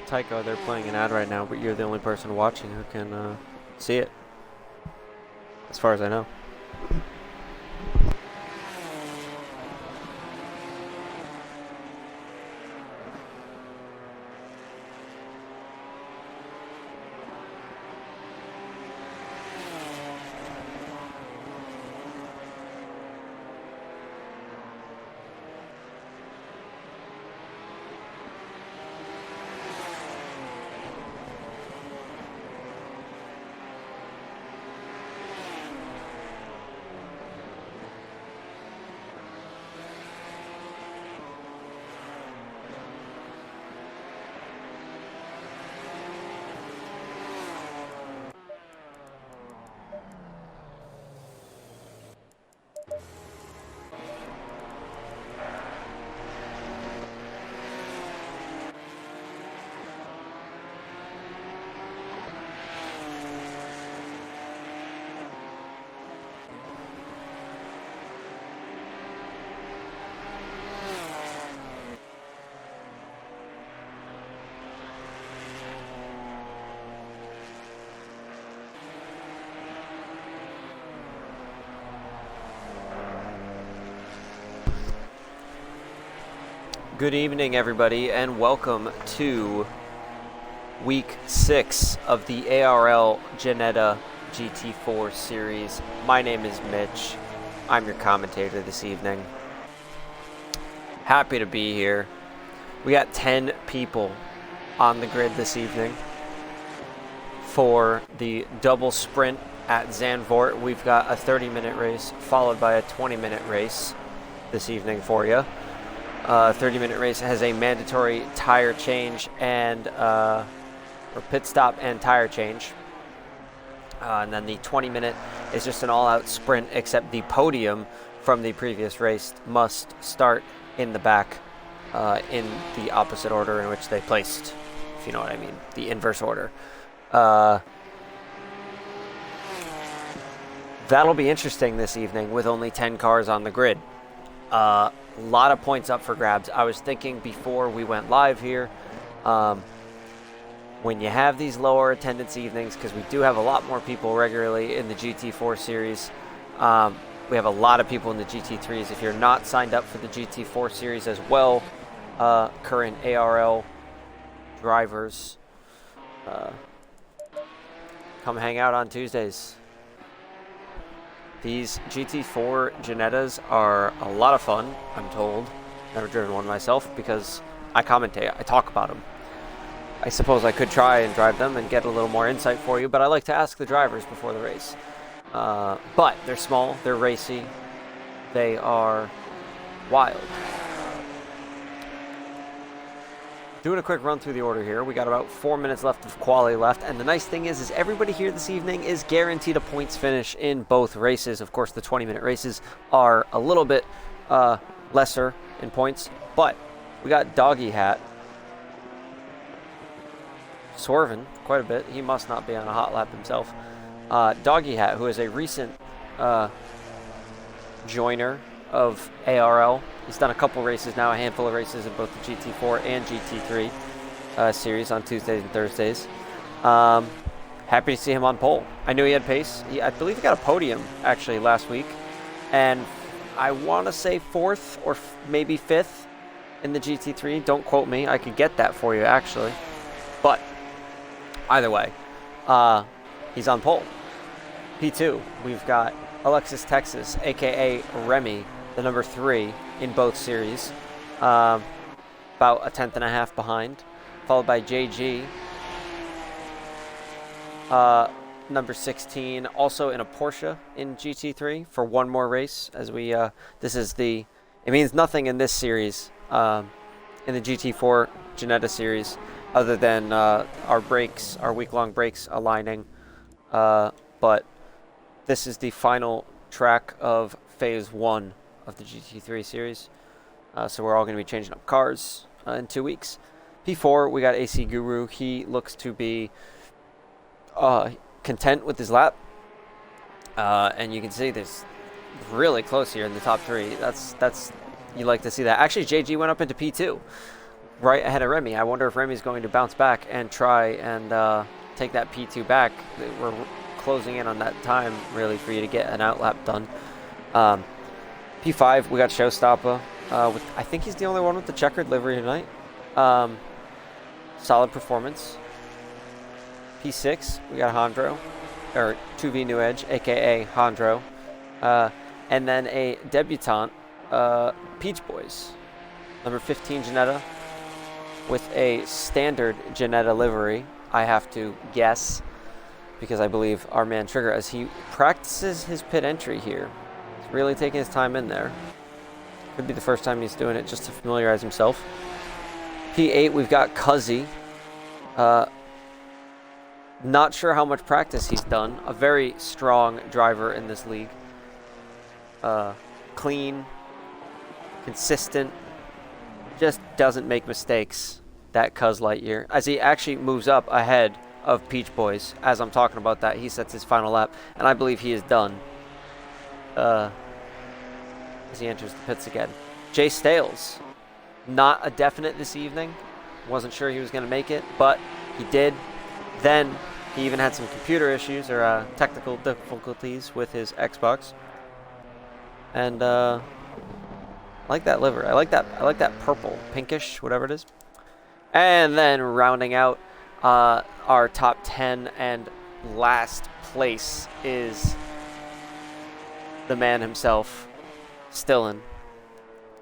Tycho, they're playing an ad right now, but you're the only person watching who can see it, as far as I know. Good evening, everybody, and welcome to Week 6 of the ARL Ginetta GT4 series. My name is Mitch. I'm your commentator this evening. Happy to be here. We got 10 people on the grid this evening for the double sprint at Zandvoort. We've got a 30-minute race followed by a 20-minute race this evening for you. 30-minute race has a mandatory tire change and or pit stop and tire change. And then the 20-minute is just an all-out sprint, except the podium from the previous race must start in the back in the opposite order in which they placed, if you know what I mean, the inverse order. That'll be interesting this evening with only 10 cars on the grid. A lot of points up for grabs. I was thinking before we went live here, when you have these lower attendance evenings, because we do have a lot more people regularly in the GT4 series, we have a lot of people in the GT3s. If you're not signed up for the GT4 series as well, current ARL drivers, come hang out on Tuesdays. These GT4 Ginettas are a lot of fun, I'm told. Never driven one myself because I commentate, I talk about them. I suppose I could try and drive them and get a little more insight for you, but I like to ask the drivers before the race. But they're small, they're racy, they are wild. Doing a quick run through the order here. We got about 4 minutes left of quali left, and the nice thing is everybody here this evening is guaranteed a points finish in both races. Of course, the 20-minute races are a little bit lesser in points, but we got Doggy Hat swerving quite a bit. He must not be on a hot lap himself. Doggy Hat, who is a recent joiner of ARL. He's done a couple races now, a handful of races in both the GT4 and GT3 series on Tuesdays and Thursdays. Happy to see him on pole. I knew he had pace. I believe he got a podium, actually, last week. And I want to say 4th or maybe 5th in the GT3. Don't quote me. I could get that for you, actually. But either way, he's on pole. P2, we've got Alexis Texas, a.k.a. Remy, the number 3 in both series, about a 10th and a half behind, followed by JG, number 16, also in a Porsche in GT3 for one more race. As we, it means nothing in this series, in the GT4 Ginetta series, other than our breaks, our week-long breaks aligning, but this is the final track of Phase 1 of the GT3 series. So we're all going to be changing up cars in 2 weeks. P4, we got AC Guru. He looks to be content with his lap. And you can see there's really close here in the top 3. That's you like to see that. Actually, JG went up into P2. right ahead of Remy. I wonder if Remy's going to bounce back and try and take that P2 back. We're closing in on that time, really, for you to get an outlap done. P5, we got Showstopper. I think he's the only one with the checkered livery tonight. Solid performance. P6, we got Hondro, or 2V New Edge, aka Hondro. And then a debutante, Peach Boys. Number 15, Ginetta, with a standard Ginetta livery, I have to guess, because I believe our man Trigger, as he practices his pit entry here, he's really taking his time in there. Could be the first time he's doing it just to familiarize himself. P8, we've got Cuzzy. Not sure how much practice he's done. A very strong driver in this league. Clean, consistent, just doesn't make mistakes, that Cuz Lightyear. As he actually moves up ahead of Peach Boys, as I'm talking about that, he sets his final lap, and I believe he is done. As he enters the pits again. Jay Stales, not a definite this evening. Wasn't sure he was going to make it, but he did. Then he even had some computer issues or technical difficulties with his Xbox. And I like that livery. I like that purple, pinkish, whatever it is. And then rounding out our top 10 and last place is the man himself, Stillen.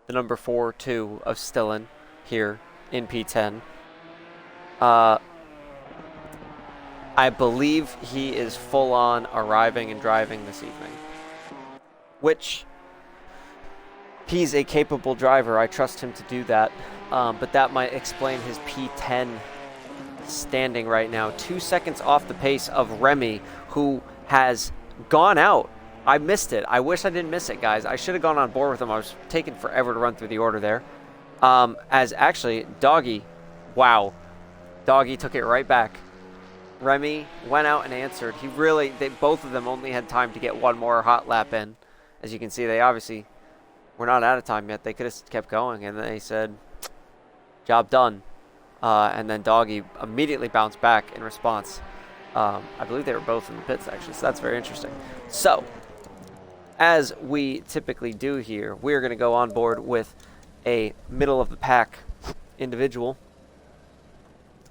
The number 4-2 of Stillen here in P10. I believe he is full on arriving and driving this evening, which he's a capable driver. I trust him to do that, but that might explain his P10 standing right now. 2 seconds off the pace of Remy, who has gone out. I missed it. I wish I didn't miss it, guys. I should have gone on board with him. I was taking forever to run through the order there. As actually, Doggy, wow. Doggy took it right back. Remy went out and answered. Both of them only had time to get one more hot lap in. As you can see, they obviously were not out of time yet. They could have kept going, and they said, job done. And then Doggy immediately bounced back in response. I believe they were both in the pits, actually, so that's very interesting. So, as we typically do here, we're going to go on board with a middle-of-the-pack individual.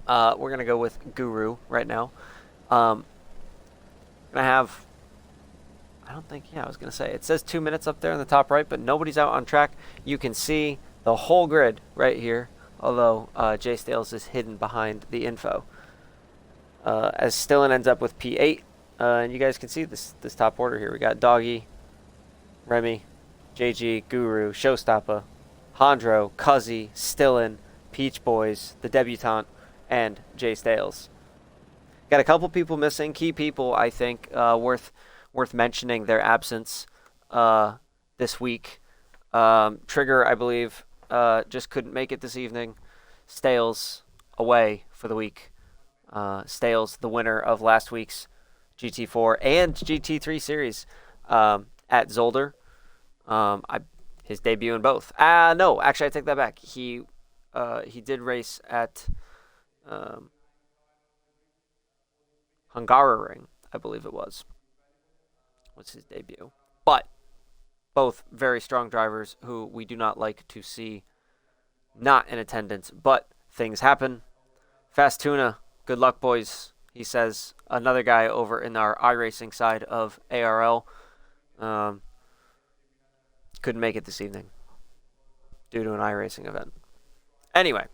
We're going to go with Guru right now. I was going to say, it says 2 minutes up there in the top right, but nobody's out on track. You can see the whole grid right here, although Jay Stales is hidden behind the info. As Stillen ends up with P8, and you guys can see this top order here. We got Doggy, Remy, JG, Guru, Showstopper, Hondro, Cuzzy, Stillen, Peach Boys, the debutante, and Jay Stales. Got a couple people missing, key people, I think, worth mentioning their absence this week. Trigger, I believe, just couldn't make it this evening. Stales away for the week. Stales, the winner of last week's GT4 and GT3 series at Zolder. His debut in both. No, actually, I take that back. He did race at Hungaroring, I believe it was his debut. But both very strong drivers who we do not like to see not in attendance, but things happen. Fast Tuna, good luck, boys, he says. Another guy over in our iRacing side of ARL. Couldn't make it this evening due to an iRacing event. Anyway.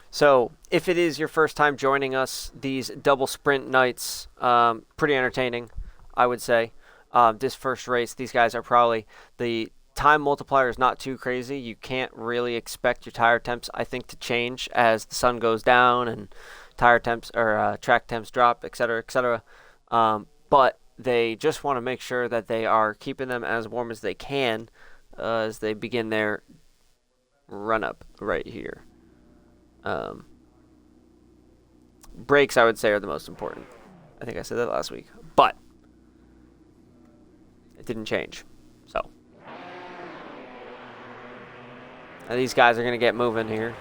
So, if it is your first time joining us, these double sprint nights, pretty entertaining, I would say. This first race, these guys are probably the time multiplier is not too crazy. You can't really expect your tire temps, I think, to change as the sun goes down and tire temps or track temps drop, etc., etc. But they just want to make sure that they are keeping them as warm as they can as they begin their run up right here. Brakes, I would say, are the most important. I think I said that last week, but it didn't change. So now these guys are going to get moving here.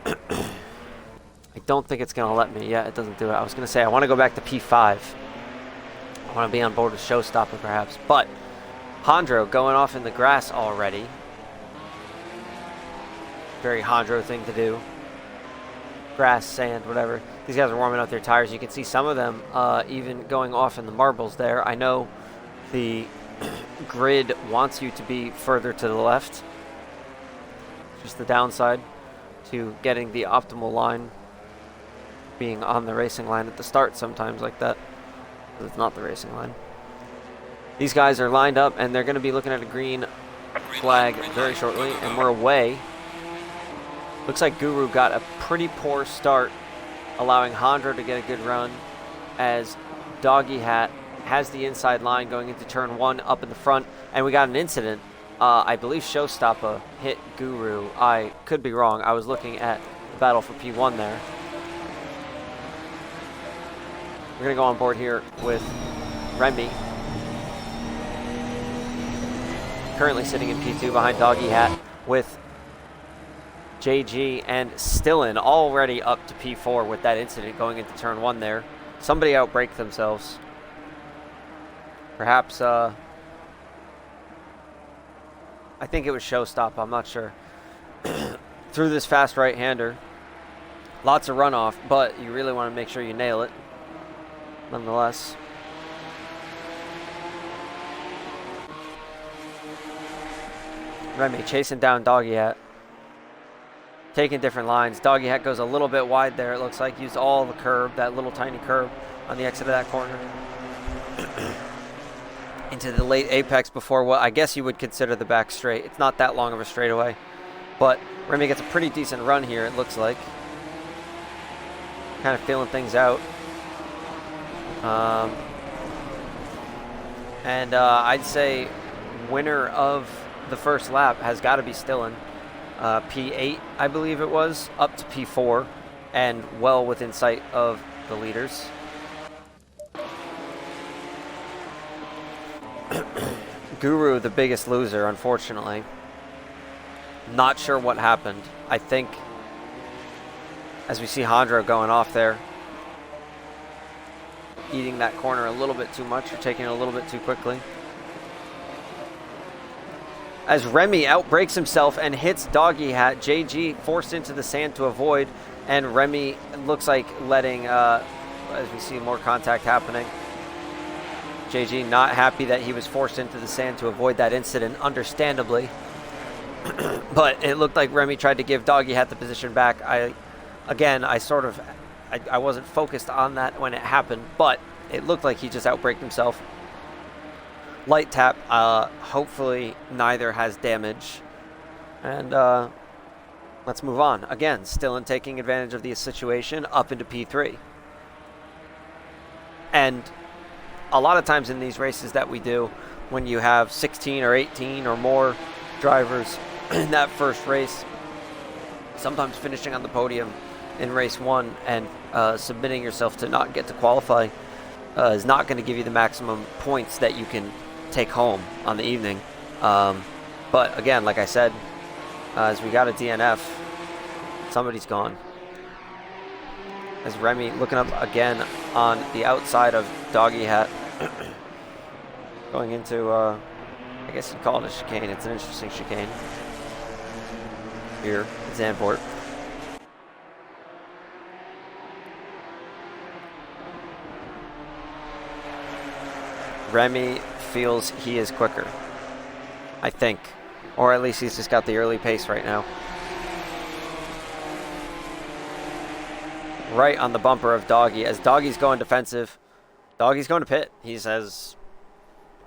I don't think it's going to let me. Yeah, it doesn't do it. I was going to say I want to go back to P5. I want to be on board with Showstopper perhaps, but Hondro going off in the grass already. Very Hondro thing to do. Grass, sand, whatever. These guys are warming up their tires. You can see some of them even going off in the marbles there. I know the grid wants you to be further to the left. Just the downside to getting the optimal line, being on the racing line at the start sometimes like that. It's not the racing line. These guys are lined up and they're going to be looking at a green flag very shortly, and we're away. Looks like Guru got a pretty poor start, allowing Hondro to get a good run as Doggy Hat has the inside line going into turn 1 up in the front, and we got an incident. I believe Showstopper hit Guru. I could be wrong. I was looking at the battle for P1 there. We're going to go on board here with Remy. Currently sitting in P2 behind Doggy Hat with JG and Stillen already up to P4 with that incident going into turn 1 there. Somebody outbraked themselves. Perhaps, I think it was Showstop, I'm not sure. Through this fast right-hander. Lots of runoff, but you really want to make sure you nail it. Nonetheless. Remy chasing down Doggy Hat. Taking different lines. Doggy Hat goes a little bit wide there, it looks like. Used all the curb, that little tiny curb on the exit of that corner. Into the late apex before what I guess you would consider the back straight. It's not that long of a straightaway. But Remy gets a pretty decent run here, it looks like. Kind of feeling things out. I'd say winner of the first lap has got to be Stillen. P8, I believe it was, up to P4, and well within sight of the leaders. Guru, the biggest loser, unfortunately. Not sure what happened. I think, as we see Hondro going off there, eating that corner a little bit too much, or taking it a little bit too quickly. As Remy outbrakes himself and hits Doggy Hat, JG forced into the sand to avoid, and Remy looks like letting, as we see more contact happening. JG not happy that he was forced into the sand to avoid that incident, understandably. But it looked like Remy tried to give Doggy Hat the position back. I wasn't focused on that when it happened, but it looked like he just outbraked himself. Light tap, hopefully neither has damage. And let's move on. Again, Stillen taking advantage of the situation up into P3. And a lot of times in these races that we do, when you have 16 or 18 or more drivers in that first race, sometimes finishing on the podium in race 1 and submitting yourself to not get to qualify is not going to give you the maximum points that you can take home on the evening. But again, like I said, as we got a DNF, somebody's gone. As Remy looking up again on the outside of Doggy Hat, going into, I guess you'd call it a chicane. It's an interesting chicane here in Zandvoort. Remy feels he is quicker, I think. Or at least he's just got the early pace right now. Right on the bumper of Doggy. As Doggy's going defensive, Doggy's going to pit. He says,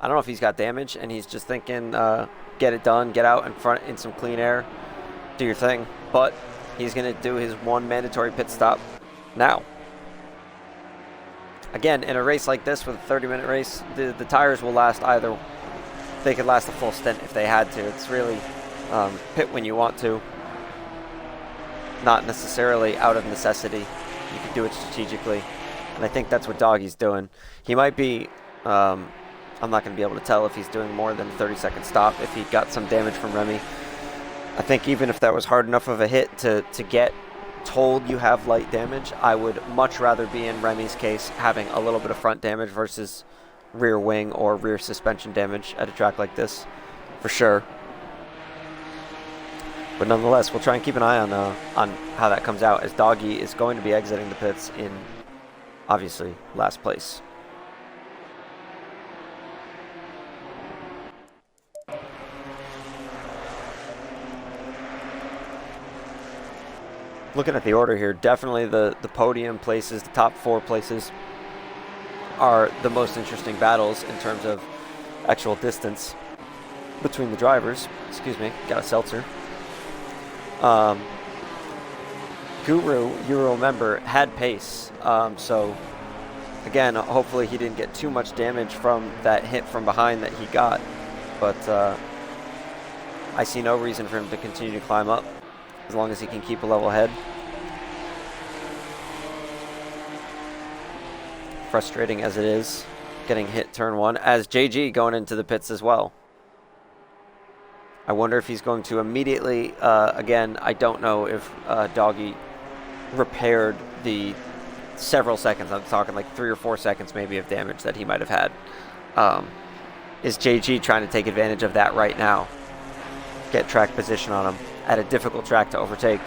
I don't know if he's got damage and he's just thinking, get it done, get out in front in some clean air, do your thing. But he's going to do his one mandatory pit stop now. Again, in a race like this with a 30-minute race, the tires will last either. They could last a full stint if they had to. It's really pit when you want to, not necessarily out of necessity. You can do it strategically, and I think that's what Doggy's doing. He might be, I'm not going to be able to tell if he's doing more than a 30-second stop, if he got some damage from Remy. I think even if that was hard enough of a hit to get told you have light damage, I would much rather be in Remy's case having a little bit of front damage versus rear wing or rear suspension damage at a track like this, for sure. But nonetheless, we'll try and keep an eye on how that comes out, as Doggy is going to be exiting the pits in, obviously, last place. Looking at the order here, definitely the podium places, the top 4 places, are the most interesting battles in terms of actual distance between the drivers. Excuse me, got a seltzer. Guru, you remember, had pace. So, again, hopefully he didn't get too much damage from that hit from behind that he got. But I see no reason for him to continue to climb up as long as he can keep a level head. Frustrating as it is, getting hit turn 1, as JG going into the pits as well. I wonder if he's going to immediately, again, I don't know if Doggy repaired the several seconds, I'm talking like 3 or 4 seconds maybe of damage that he might have had. Is JG trying to take advantage of that right now? Get track position on him at a difficult track to overtake.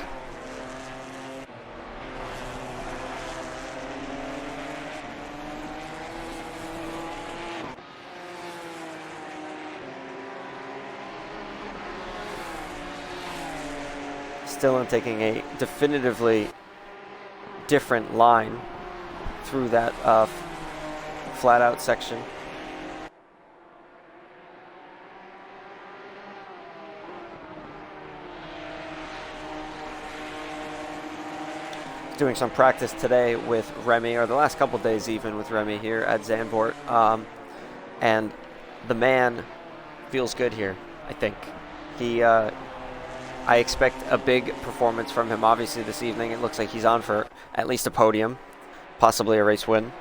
Still taking a definitively different line through that flat out section. Doing some practice today with Remy, or the last couple days even with Remy here at Zandvoort, and the man feels good here. I think I expect a big performance from him. Obviously this evening it looks like he's on for at least a podium, possibly a race win.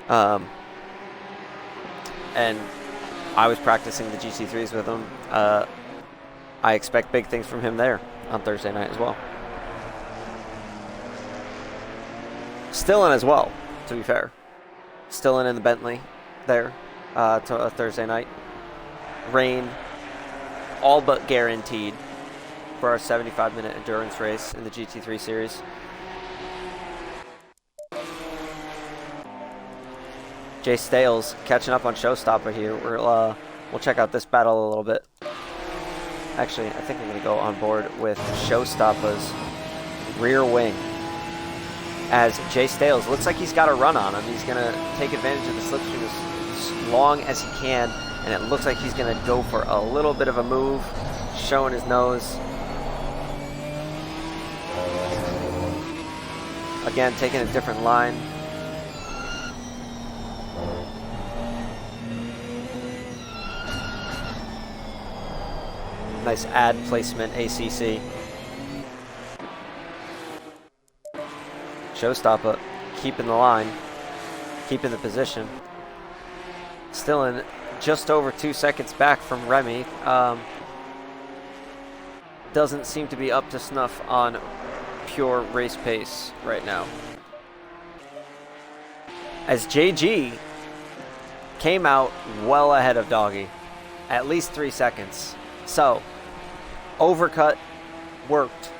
And I was practicing the GT3s with him. I expect big things from him there on Thursday night as well. Still in as well, to be fair. Still in the Bentley there to Thursday night. Rain, all but guaranteed for our 75-minute endurance race in the GT3 series. Jay Stales catching up on Showstopper here. We'll check out this battle a little bit. Actually, I think I'm going to go on board with Showstopper's rear wing, as Jay Stales looks like he's got a run on him. He's going to take advantage of the slipstream as long as he can, and it looks like he's going to go for a little bit of a move, showing his nose. Again, taking a different line. Nice ad placement, ACC. Showstopper keeping the line, keeping the position. Still in just over 2 seconds back from Remy. Doesn't seem to be up to snuff on pure race pace right now, as JG came out well ahead of Doggy, at least 3 seconds. So overcut worked.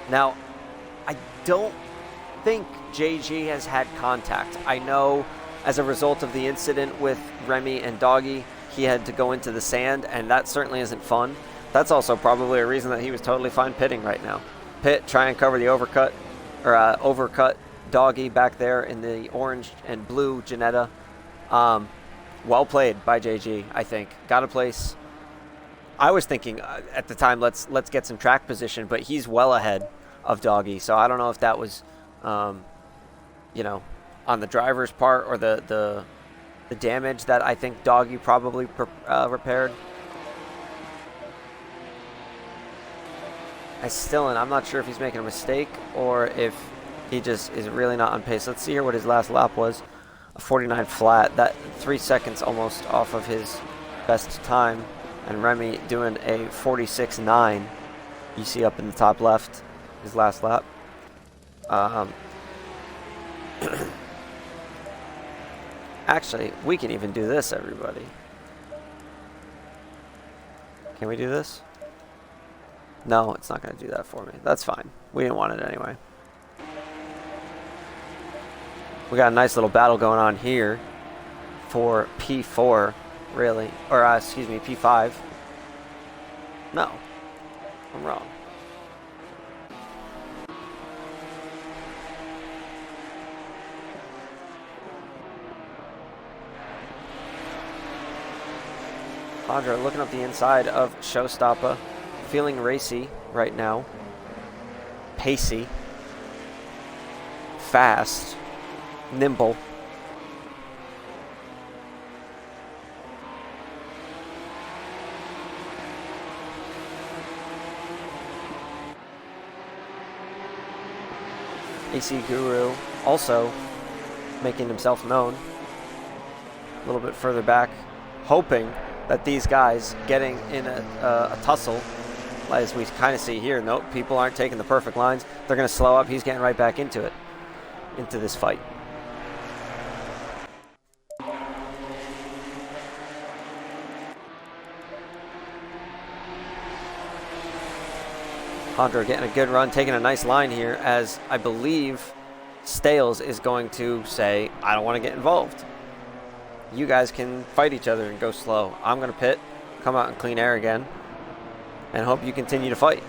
Now, I don't think JG has had contact. I know as a result of the incident with Remy and Doggy, he had to go into the sand, and that certainly isn't fun. That's also probably a reason that he was totally fine pitting right now. Pit, try and cover the overcut, or overcut Doggy back there in the orange and blue Ginetta. Well played by JG, I think. Got a place. I was thinking at the time, let's get some track position, but he's well ahead of Doggy. So I don't know if that was, you know, on the driver's part or the damage that I think Doggy probably repaired. I'm not sure if he's making a mistake or if he just is really not on pace. Let's see here what his last lap was. A 49 flat. That 3 seconds almost off of his best time. And Remy doing a 46.9. You see up in the top left, his last lap. Actually, we can even do this, everybody. Can we do this? No, it's not going to do that for me. That's fine. We didn't want it anyway. We got a nice little battle going on here for P4, really. Or, excuse me, P5. No. I'm wrong. Audra looking up the inside of Showstopper. Feeling racy right now. Pacey. Fast. Nimble. AC Guru also making himself known a little bit further back, hoping that these guys getting in a tussle, as we kind of see here. Nope, people aren't taking the perfect lines. They're going to slow up. He's getting right back into it, into this fight. Hondra getting a good run, taking a nice line here, as I believe Stales is going to say, I don't want to get involved. You guys can fight each other and go slow. I'm going to pit, come out and clean air again, and hope you continue to fight.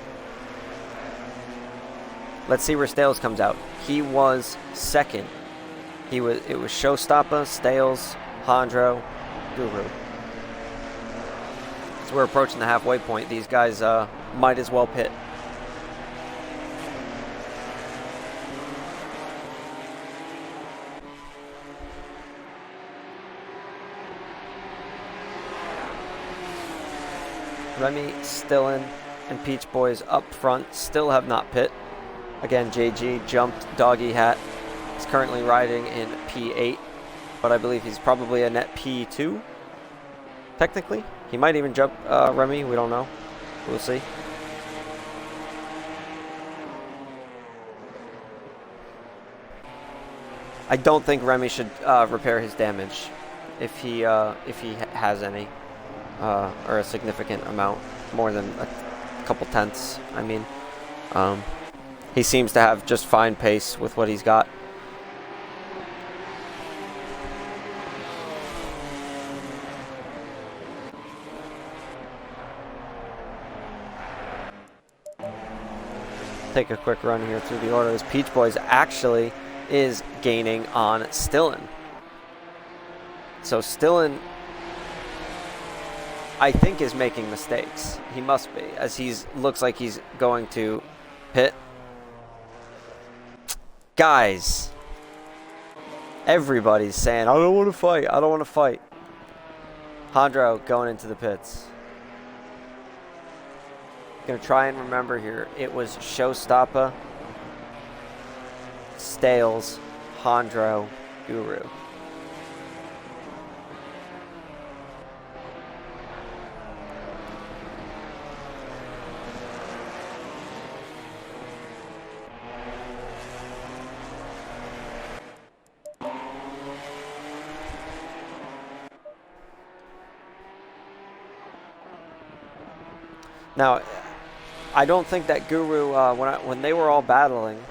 Let's see where Stales comes out. He was second. It was Showstopper, Stales, Hondro, Guru. As we're approaching the halfway point, these guys might as well pit. Remy, Stillen, and Peach Boys up front still have not pit. Again, JG jumped Doggy Hat. He's currently riding in P8, but I believe he's probably a net P2, technically. He might even jump Remy, we don't know. We'll see. I don't think Remy should repair his damage if he has any. Or a significant amount, more than a couple tenths. I mean, he seems to have just fine pace with what he's got. Take a quick run here through the orders. Peach Boys actually is gaining on Stillen. So Stillen, I think, is making mistakes. He must be, as looks like he's going to pit. Guys, everybody's saying, I don't want to fight. I don't want to fight. Hondro going into the pits. Going to try and remember here. It was Showstopper, Stales, Hondro, Guru. Now, I don't think that Guru, when they were all battling,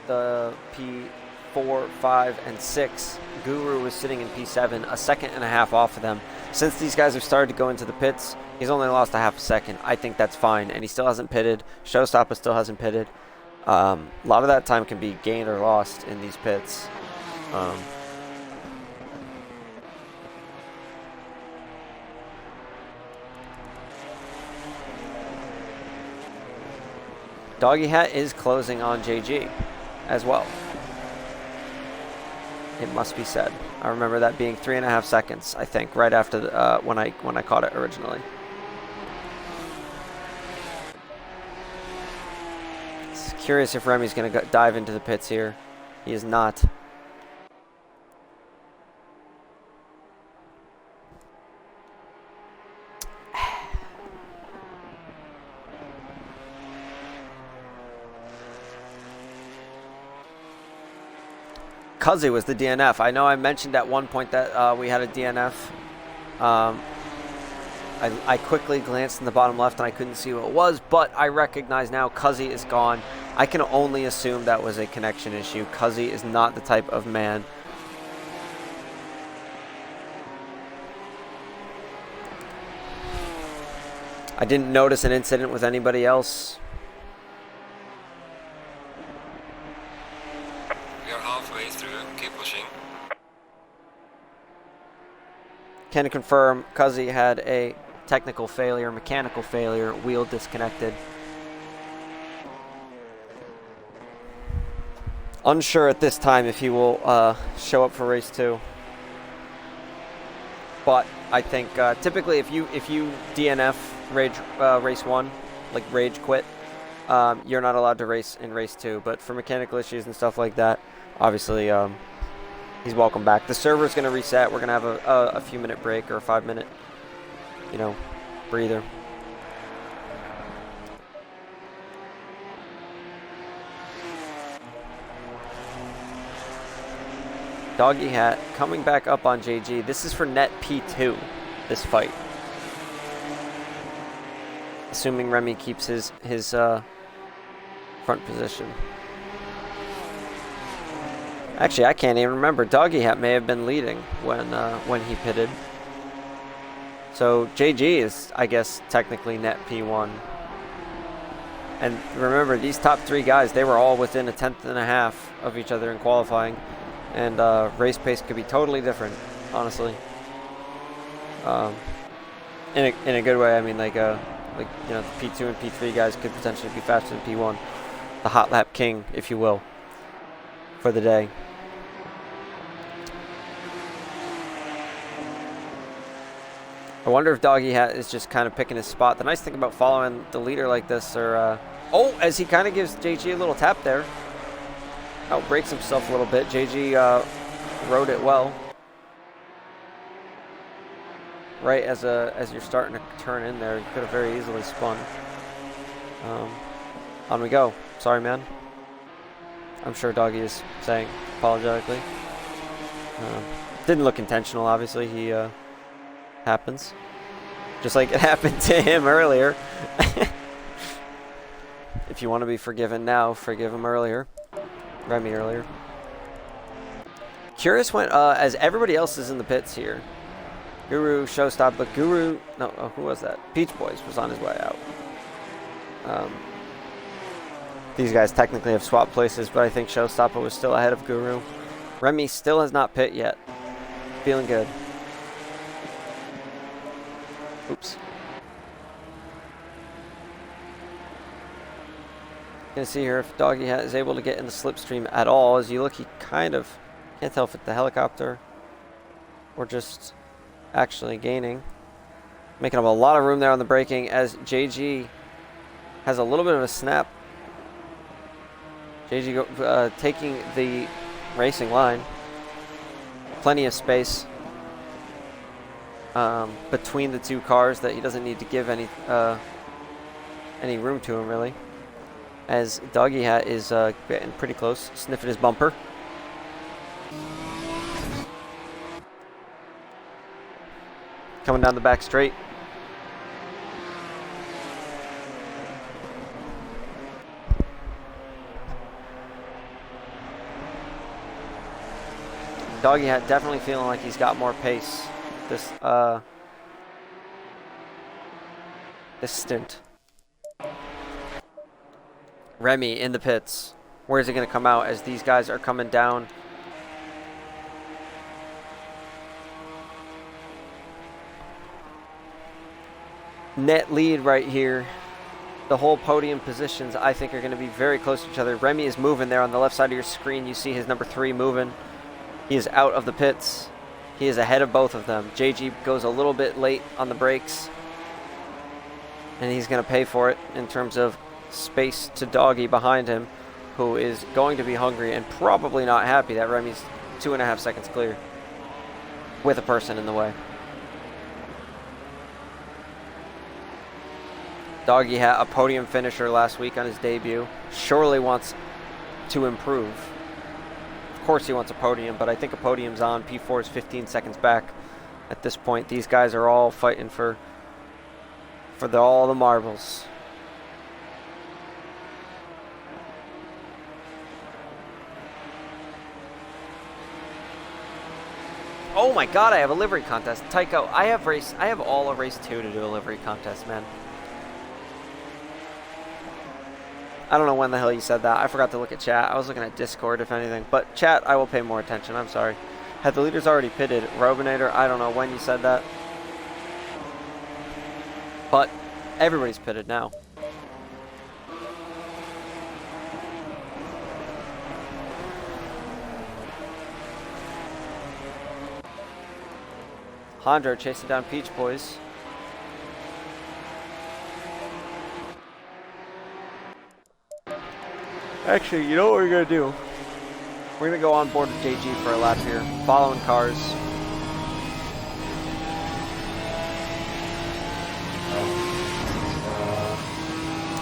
the 4, 5, and 6. Guru was sitting in P7, a second and a half off of them. Since these guys have started to go into the pits, he's only lost a half a second. I think that's fine, and he still hasn't pitted. Showstopper still hasn't pitted. A lot of that time can be gained or lost in these pits. Doggy Hat is closing on JG as well. It must be said. I remember that being 3.5 seconds, I think, right after the, when I caught it originally. It's curious if Remy's going to dive into the pits here. He is not. Cuzzy was the DNF. I know I mentioned at one point that we had a DNF. I quickly glanced in the bottom left and I couldn't see what it was, but I recognize now Cuzzy is gone. I can only assume that was a connection issue. Cuzzy is not the type of man. I didn't notice an incident with anybody else. Can confirm Cuzzy had a technical failure, mechanical failure, wheel disconnected. Unsure at this time if he will show up for race 2. But I think typically if you DNF race 1, like rage quit, you're not allowed to race in race 2. But for mechanical issues and stuff like that, obviously he's welcome back. The server's going to reset. We're going to have a few minute break or a 5-minute, breather. Doggy Hat coming back up on JG. This is for net P2, this fight. Assuming Remy keeps his front position. Actually, I can't even remember. Doggy Hat may have been leading when he pitted. So JG is, I guess, technically net P1. And remember, these top 3 guys, they were all within a 1/10 and a half of each other in qualifying. And race pace could be totally different, honestly. In a good way. I mean, the P2 and P3 guys could potentially be faster than P1. The hot lap king, if you will, for the day. I wonder if Doggy Hat is just kind of picking his spot. The nice thing about following the leader like this, as he kind of gives JG a little tap there. Outbreaks himself a little bit. JG rode it well. Right as you're starting to turn in there, you could have very easily spun. On we go. Sorry, man. I'm sure Doggy is saying apologetically. Didn't look intentional, obviously. He happens. Just like it happened to him earlier. If you want to be forgiven now, forgive him earlier. Remy earlier. Curious when, as everybody else is in the pits here. Guru, Showstop, but Guru, no, who was that? Peach Boys was on his way out. These guys technically have swapped places, but I think Showstopper was still ahead of Guru. Remy still has not pit yet. Feeling good. Oops. Gonna see here if Doggy Hat is able to get in the slipstream at all. As you look, he kind of can't tell if it's the helicopter or just actually gaining. Making up a lot of room there on the braking as JG has a little bit of a snap. JG taking the racing line. Plenty of space between the two cars that he doesn't need to give any room to him, really. As Doggy Hat is getting pretty close, sniffing his bumper. Coming down the back straight. Doggy Hat definitely feeling like he's got more pace this stint. Remy in the pits. Where is it going to come out as these guys are coming down? Net lead right here. The whole podium positions, I think, are going to be very close to each other. Remy is moving there on the left side of your screen. You see his number 3 moving. He is out of the pits. He is ahead of both of them. JG goes a little bit late on the brakes, and he's going to pay for it in terms of space to Doggy behind him, who is going to be hungry and probably not happy that Remy's 2.5 seconds clear with a person in the way. Doggy Hat, a podium finisher last week on his debut, surely wants to improve. Of course he wants a podium, but I think a podium's on. P4 is 15 seconds back at this point. These guys are all fighting for all the marbles. Oh my god, I have a livery contest. Tycho, I have all of race 2 to do a livery contest, man. I don't know when the hell you said that. I forgot to look at chat. I was looking at Discord, if anything. But chat, I will pay more attention. I'm sorry. Had the leaders already pitted? Robinator, I don't know when you said that. But everybody's pitted now. Hondro chasing down Peach Boys. Actually, you know what we're going to do? We're going to go on board with JG for a lap here. Following cars.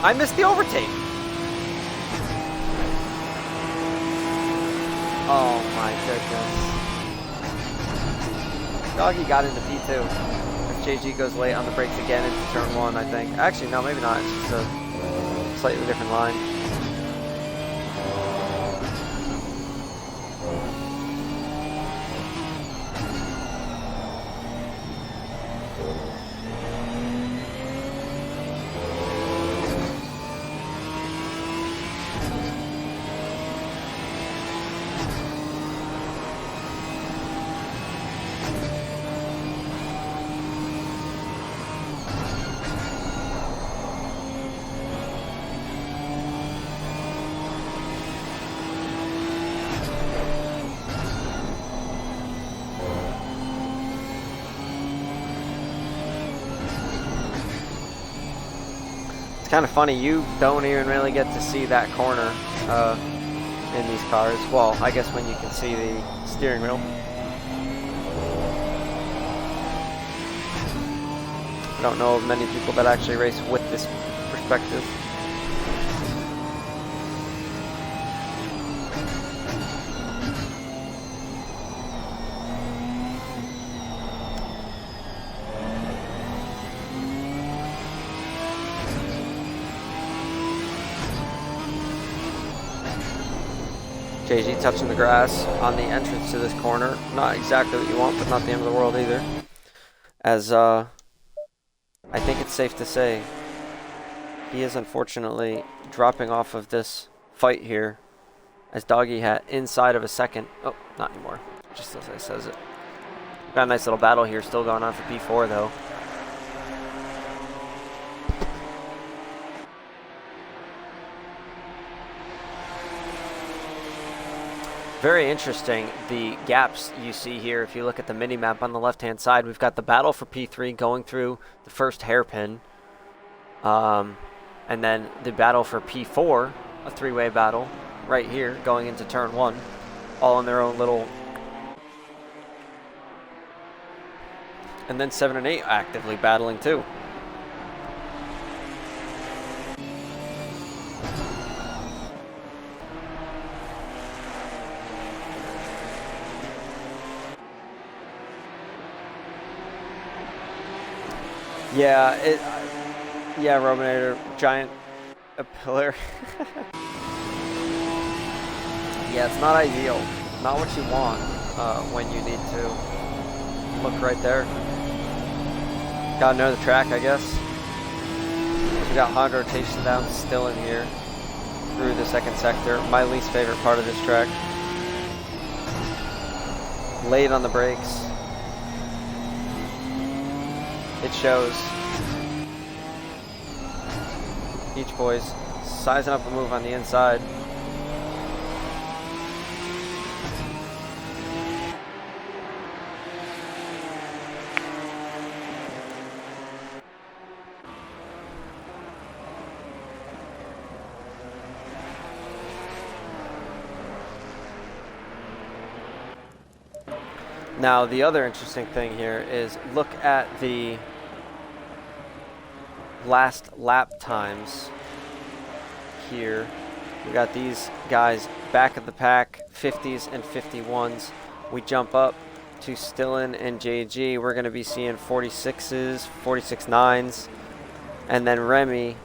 I missed the overtake. Oh my goodness. Doggy got into P2. JG goes late on the brakes again into turn 1, I think. Actually, no, maybe not. It's just a slightly different line. Kind of funny, you don't even really get to see that corner in these cars. Well, I guess when you can see the steering wheel. I don't know of many people that actually race with this perspective. JG touching the grass on the entrance to this corner. Not exactly what you want, but not the end of the world either. As I think it's safe to say, he is unfortunately dropping off of this fight here as Doggy Hat inside of a second. Oh, not anymore. Just as I says it. Got a nice little battle here still going on for P4 though. Very interesting, the gaps you see here. If you look at the mini-map on the left-hand side, we've got the battle for P3 going through the first hairpin. And then the battle for P4, a three-way battle, right here, going into turn 1. All in their own little... And then 7 and 8 actively battling too. Yeah, yeah, Robinator, giant pillar. Yeah, it's not ideal. Not what you want. when you need to. Look right there. Gotta know the track, I guess. We got Honda chasing down still in here through the second sector. My least favorite part of this track. Late on the brakes. It shows. Beach Boys sizing up a move on the inside. Now, the other interesting thing here is look at the last lap times here. We got these guys back of the pack, 50s and 51s. We jump up to Stillen and JG. We're going to be seeing 46s, 46.9s, and then Remy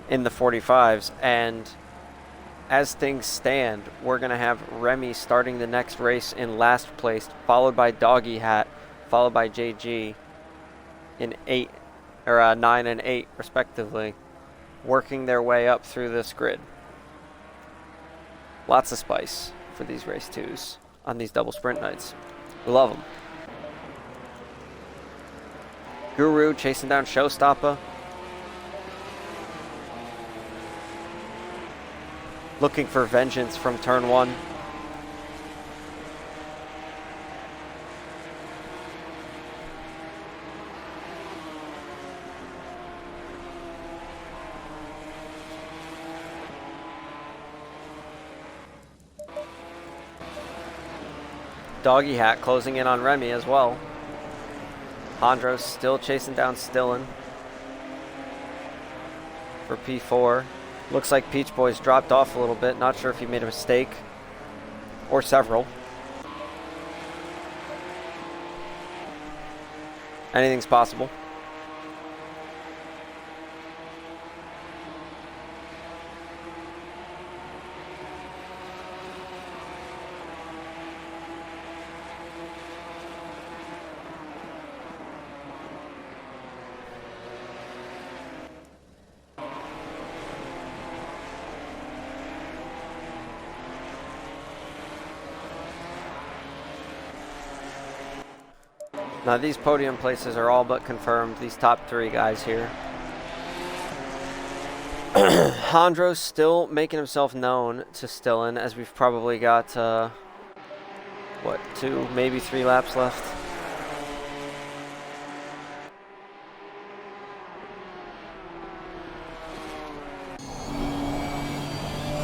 in the 45s. And as things stand, we're going to have Remy starting the next race in last place, followed by Doggy Hat, followed by JG in 9 and 8 respectively, working their way up through this grid. Lots of spice for these race twos on these double sprint nights. We love them. Guru chasing down Showstopper. Looking for vengeance from turn 1. Doggy Hat closing in on Remy as well. Hondros still chasing down Stillen for P4. Looks like Peach Boys dropped off a little bit. Not sure if he made a mistake or several. Anything's possible. Now these podium places are all but confirmed, these top 3 guys here. Hondros still making himself known to Stillen, as we've probably got, 2, maybe 3 laps left.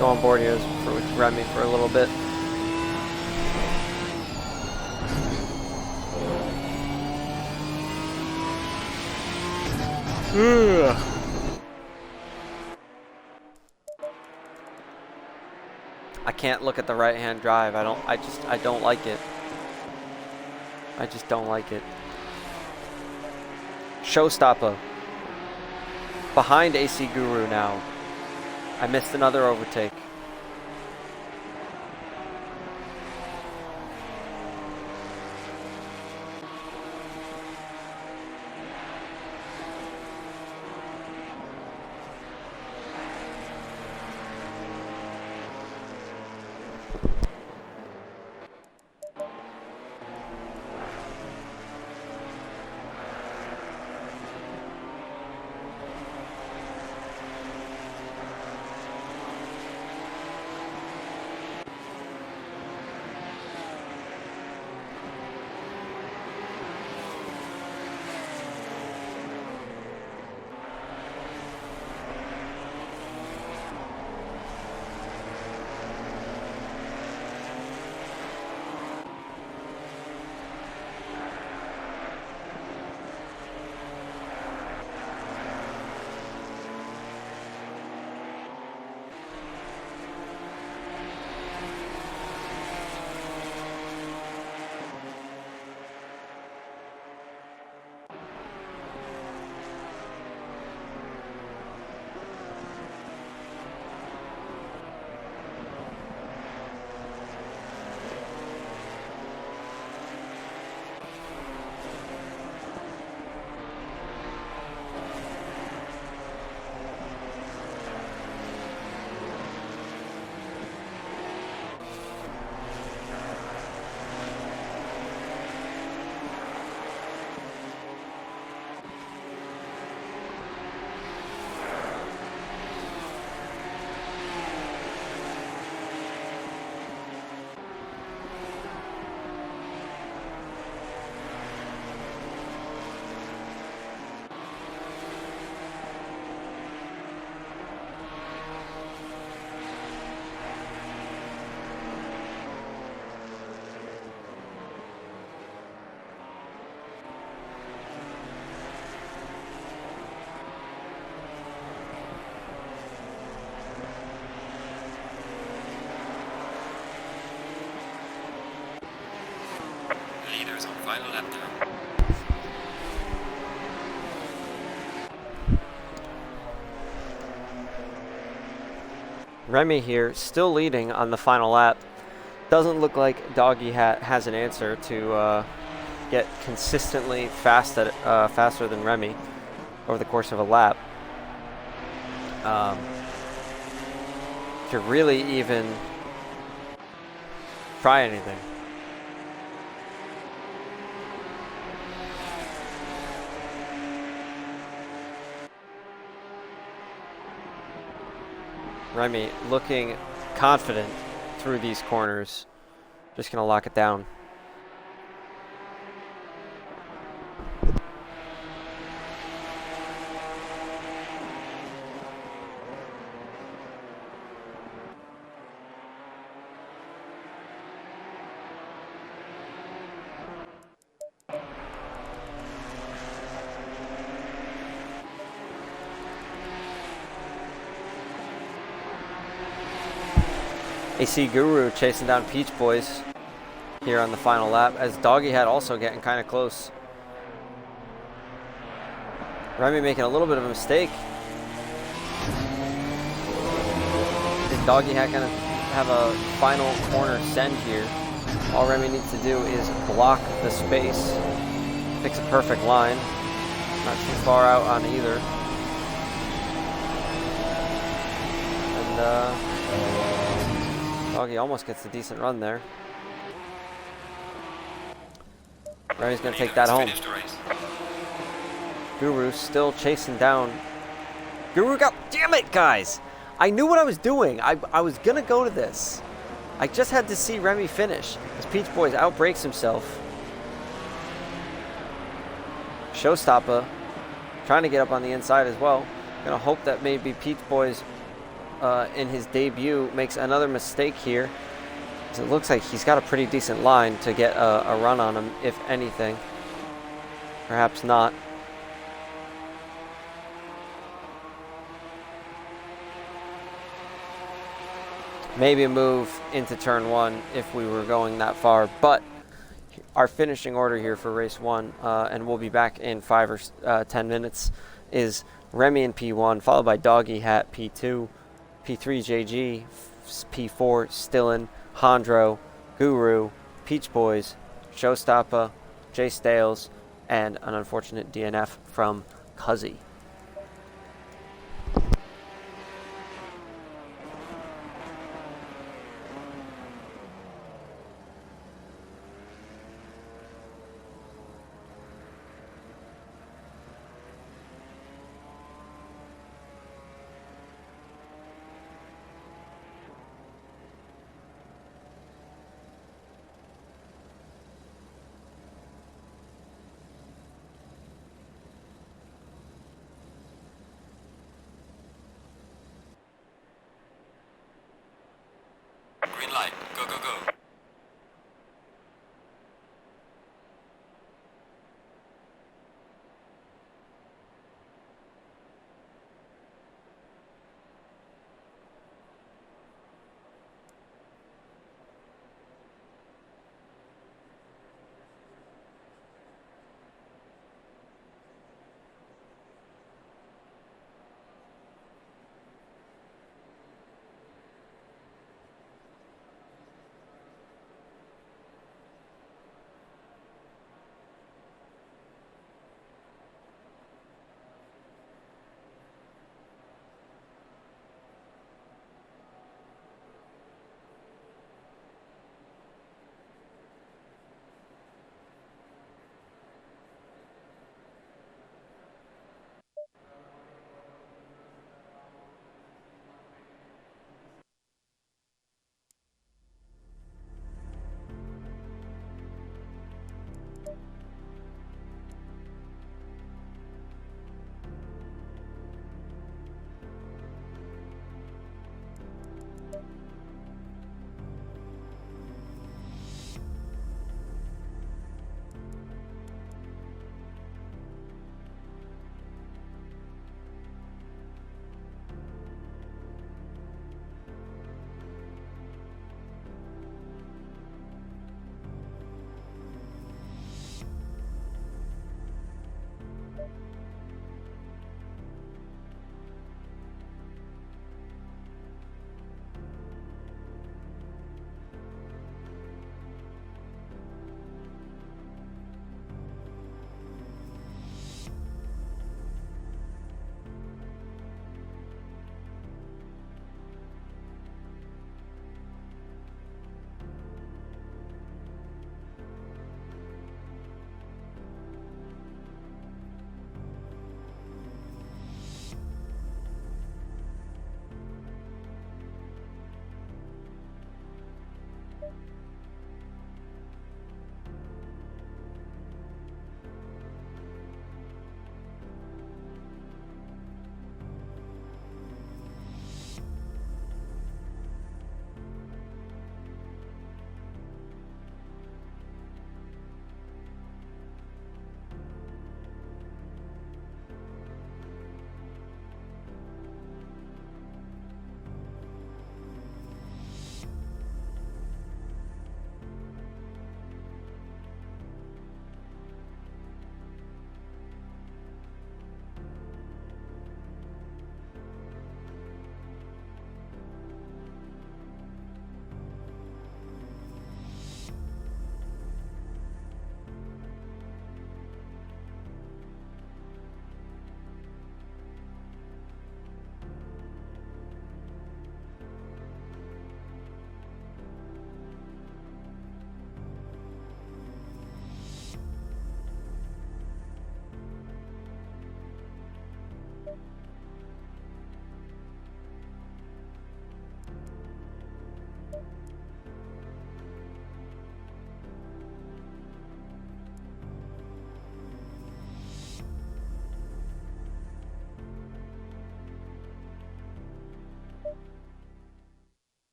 Go on board here with Remy for a little bit. I can't look at the right-hand drive. I don't like it. I just don't like it. Showstopper. Behind AC Guru now. I missed another overtake. meters on final lap time. Remy here, still leading on the final lap. Doesn't look like Doggy Hat has an answer to get consistently faster than Remy over the course of a lap. To really even try anything. Remy looking confident through these corners. Just going to lock it down. AC Guru chasing down Peach Boys here on the final lap, as Doggy Hat also getting kind of close. Remy making a little bit of a mistake. Is Doggy Hat going to have a final corner send here? All Remy needs to do is block the space, fix a perfect line. Not too far out on either. And Doggy almost gets a decent run there. Remy's going to take that home. Guru still chasing down. Guru got... Damn it, guys! I knew what I was doing. I was going to go to this. I just had to see Remy finish. As Peach Boys outbreaks himself. Showstopper trying to get up on the inside as well. Going to hope that maybe Peach Boys in his debut makes another mistake here. It looks like he's got a pretty decent line to get a run on him, if anything. Perhaps not. Maybe a move into turn one if we were going that far. But our finishing order here for race one, and we'll be back in 5 or 10 minutes, is Remy in P1, followed by Doggy Hat P2, P3 JG, P4 Stillin, Hondro, Guru, Peach Boys, Showstopper, Jay Stales, and an unfortunate DNF from Cuzzy. Green light. Go, go, go.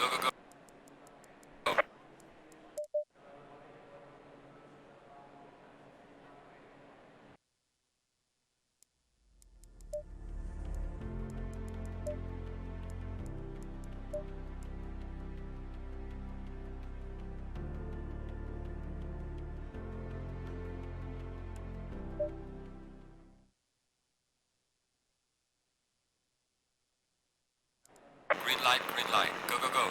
Go, go, go. Green light, green light. Go, go, go.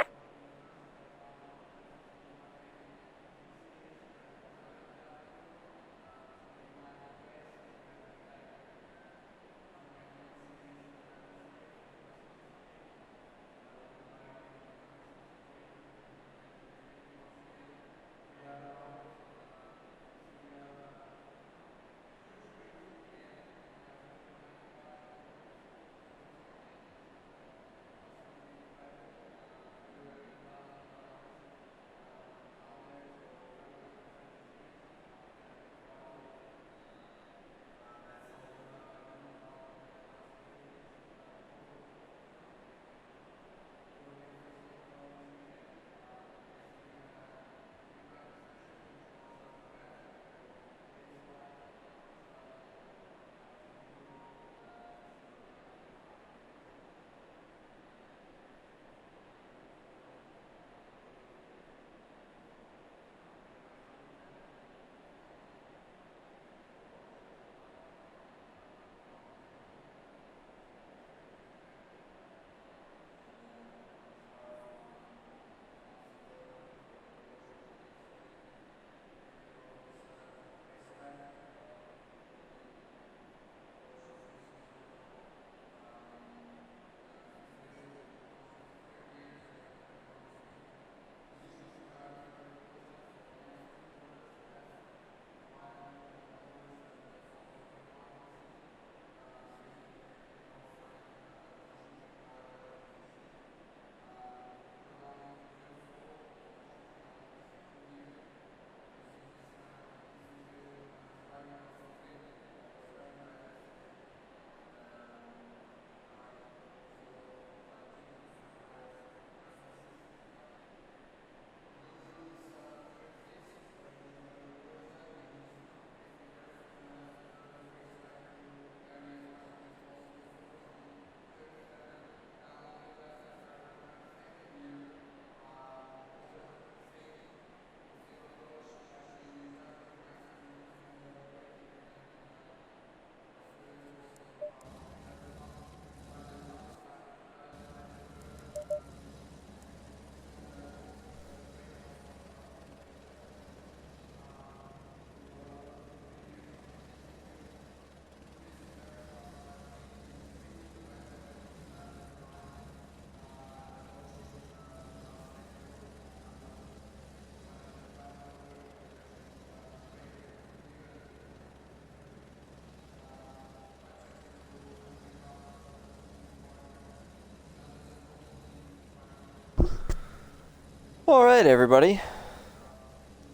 All right, everybody.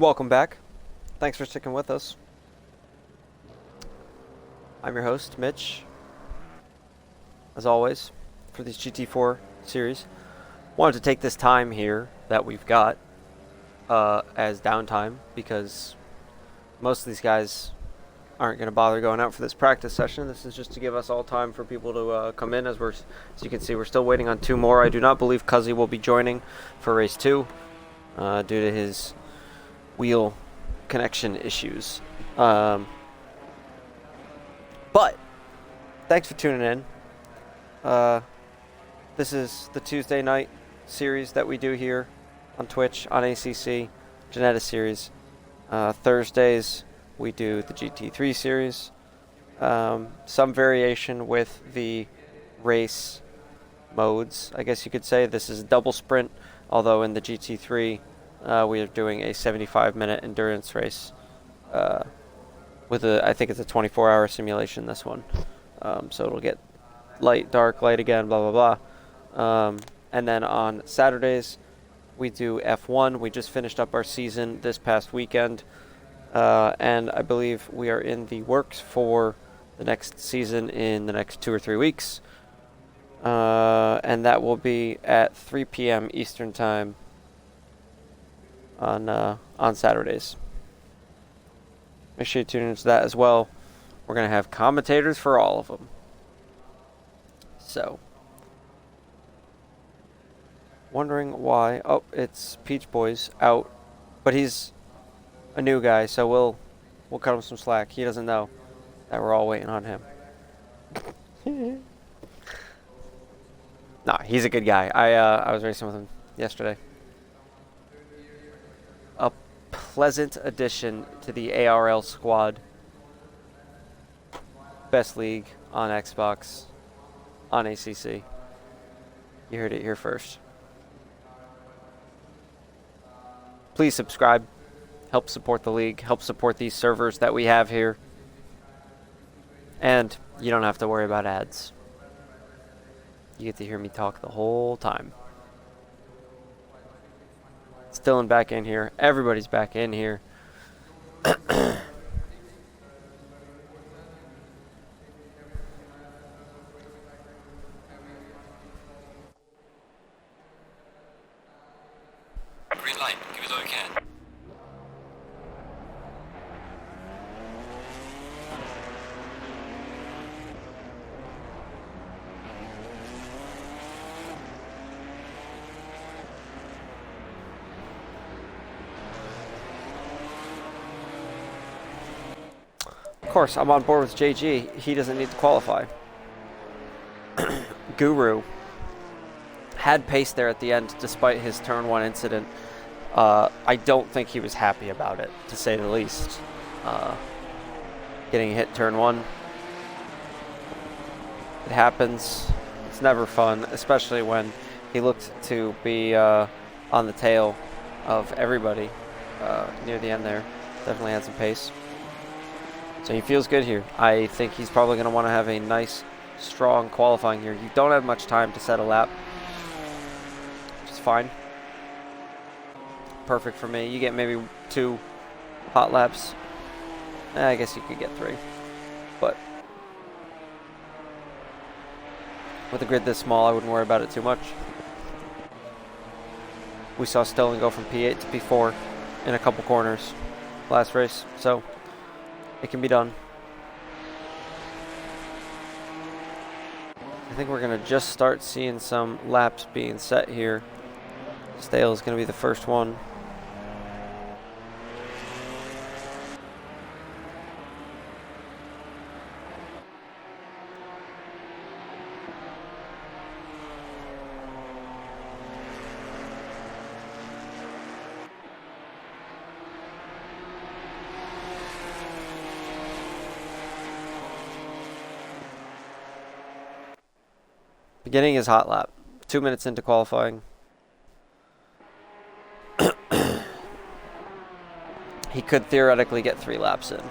Welcome back. Thanks for sticking with us. I'm your host, Mitch. As always, for these GT4 series. Wanted to take this time here that we've got as downtime because most of these guys aren't going to bother going out for this practice session. This is just to give us all time for people to come in. As you can see, we're still waiting on 2 more. I do not believe Cuzzy will be joining for race 2 due to his wheel connection issues. But thanks for tuning in. This is the Tuesday night series that we do here on Twitch, on ACC, Ginetta series. Thursdays, we do the GT3 series. Some variation with the race modes, I guess you could say. This is a double sprint, although in the GT3, we are doing a 75-minute endurance race with I think it's a 24-hour simulation, this one. So it'll get light, dark, light again, blah, blah, blah. And then on Saturdays, we do F1. We just finished up our season this past weekend. And I believe we are in the works for the next season in the next 2 or 3 weeks. And and that will be at 3 p.m. Eastern Time on Saturdays. Make sure you tune into that as well. We're going to have commentators for all of them. So, wondering why. Oh, it's Peach Boy's out, but he's a new guy, so we'll cut him some slack. He doesn't know that we're all waiting on him. Nah, he's a good guy. I was racing with him yesterday. A pleasant addition to the ARL squad. Best league on Xbox, on ACC. You heard it here first. Please subscribe. Help support the league. Help support these servers that we have here. And you don't have to worry about ads. You get to hear me talk the whole time. Still back in here. Everybody's back in here. Green light. Give it all you can. Of course, I'm on board with JG. He doesn't need to qualify. Guru had pace there at the end despite his turn 1 incident. I don't think he was happy about it, to say the least. Getting hit turn 1. It happens. It's never fun, especially when he looked to be on the tail of everybody near the end there. Definitely had some pace. So he feels good here. I think he's probably going to want to have a nice, strong qualifying here. You don't have much time to set a lap, which is fine. Perfect for me. You get maybe 2 hot laps. I guess you could get 3. But with a grid this small, I wouldn't worry about it too much. We saw Stelling go from P8 to P4 in a couple corners last race, so it can be done. I think we're going to just start seeing some laps being set here. Stale is going to be the first one. Beginning his hot lap. 2 minutes into qualifying. He could theoretically get 3 laps in.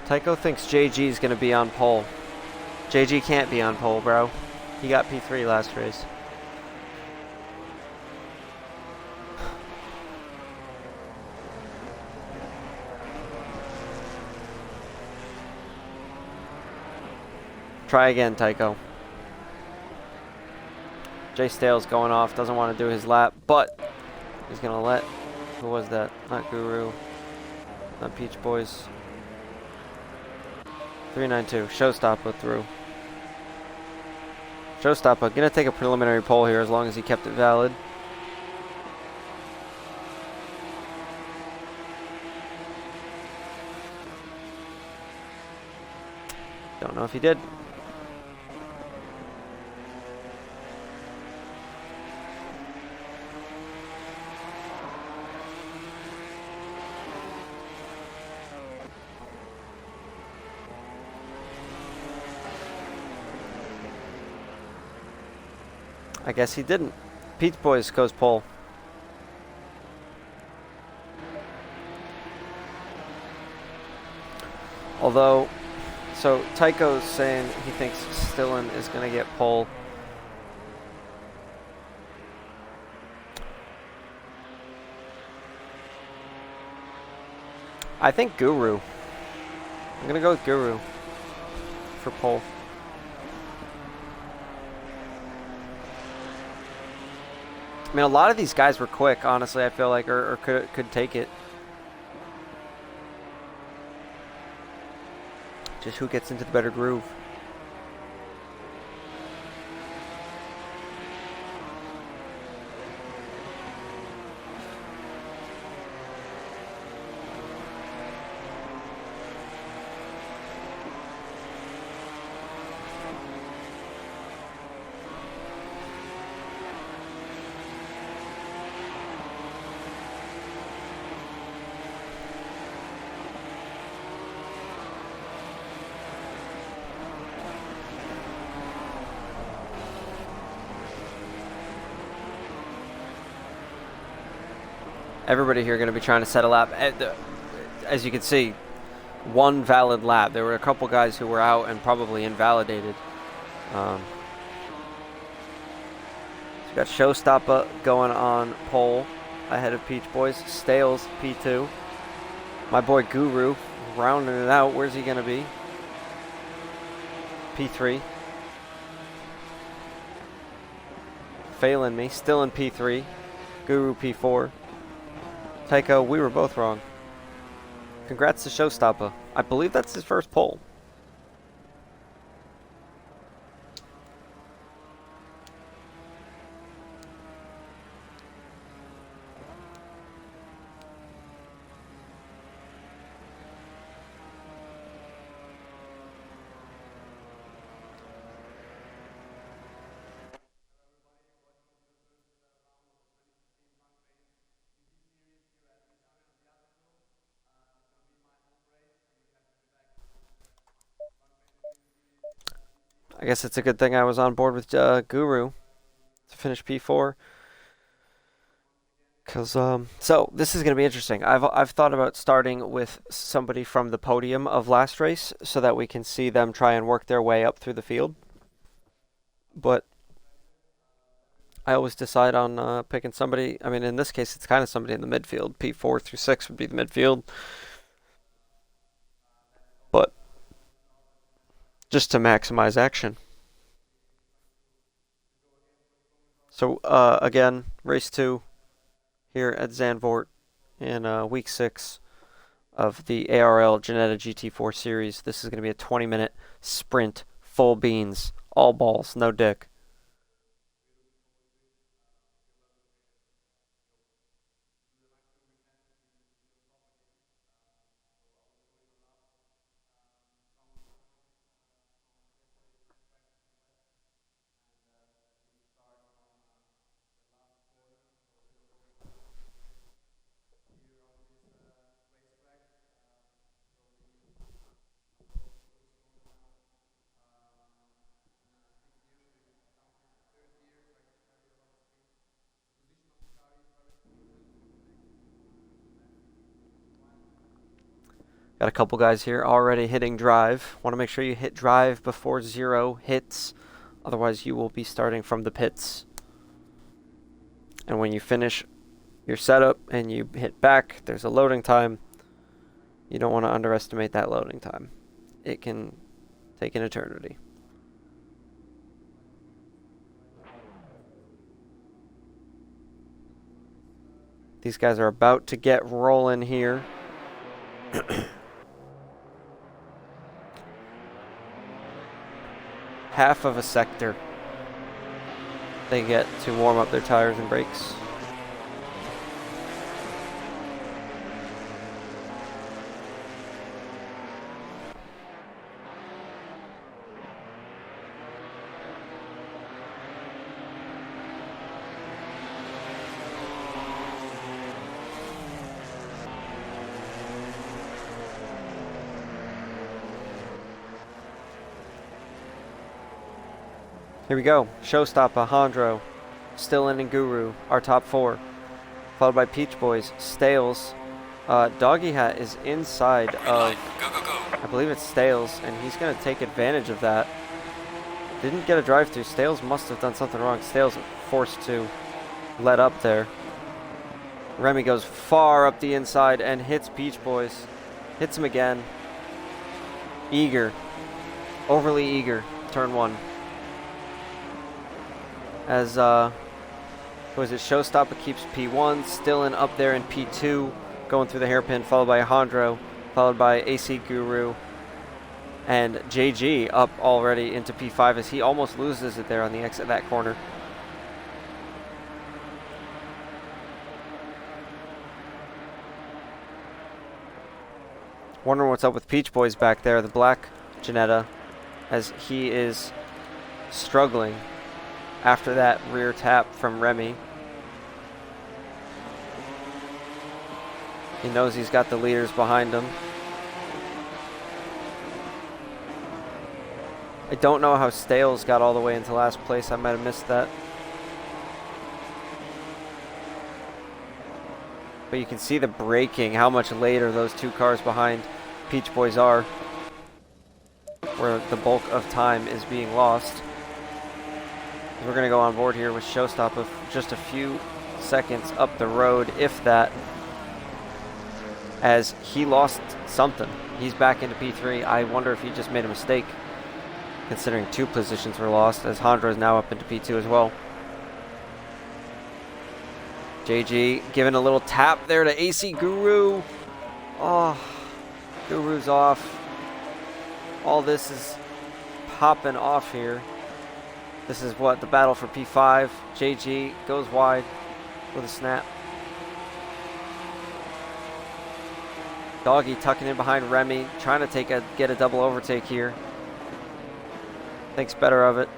Tycho thinks JG is going to be on pole. JG can't be on pole, bro. He got P3 last race. Try again, Tycho. Jay Stale's going off, doesn't want to do his lap, but he's going to let... Who was that? Not Guru. Not Peach Boys. 392. Showstopper through. Showstopper gonna take a preliminary poll here as long as he kept it valid. Don't know if he did. I guess he didn't. Peach Boys goes pole. Although, so Tycho's saying he thinks Stillen is going to get pole. I think Guru. I'm going to go with Guru for pole. I mean, a lot of these guys were quick, honestly, I feel like, or could take it. Just who gets into the better groove. Everybody here going to be trying to set a lap. As you can see, one valid lap. There were a couple guys who were out and probably invalidated. So we got Showstopper going on pole ahead of Peach Boys. Stales P2. My boy Guru rounding it out. Where's he going to be? P3. Failing me. Still in P3. Guru P4. Tycho, we were both wrong. Congrats to Showstopper. I believe that's his first pole. I guess it's a good thing I was on board with Guru to finish P4. So this is going to be interesting. I've thought about starting with somebody from the podium of last race so that we can see them try and work their way up through the field. But I always decide on picking somebody. I mean, in this case, it's kind of somebody in the midfield. P4 through 6 would be the midfield. But just to maximize action. So, again, race 2 here at Zandvoort in week 6 of the ARL Ginetta GT4 series. This is going to be a 20-minute sprint, full beans, all balls, no dick. Got a couple guys here already hitting drive. Want to make sure you hit drive before 0 hits. Otherwise, you will be starting from the pits. And when you finish your setup and you hit back, there's a loading time. You don't want to underestimate that loading time. It can take an eternity. These guys are about to get rolling here. Half of a sector they get to warm up their tires and brakes. Here we go. Showstopper, Hondro, Stillin, and Guru, our top four. Followed by Peach Boys, Stales. Doggy Hat is inside of, I believe it's Stales, and he's going to take advantage of that. Didn't get a drive-through. Stales must have done something wrong. Stales forced to let up there. Remy goes far up the inside and hits Peach Boys. Hits him again. Eager. Overly eager. Turn one. As, was it Showstopper keeps P1, Stillin up there in P2, going through the hairpin, followed by Hondro, followed by AC Guru, and JG up already into P5 as he almost loses it there on the exit of that corner. Wondering what's up with Peach Boys back there, the black Ginetta, as he is struggling after that rear tap from Remy. He knows he's got the leaders behind him. I don't know how Stales got all the way into last place. I might have missed that. But you can see the braking, how much later those two cars behind Peach Boys are, where the bulk of time is being lost. We're going to go on board here with Showstopper just a few seconds up the road, if that, as he lost something. He's back into P3. I wonder if he just made a mistake, considering two positions were lost, as Hondro is now up into P2 as well. JG giving a little tap there to AC Guru. Oh, Guru's off. All this is popping off here. This is what, the battle for P5. JG goes wide with a snap. Doggy tucking in behind Remy, trying to get a double overtake here. Thinks better of it.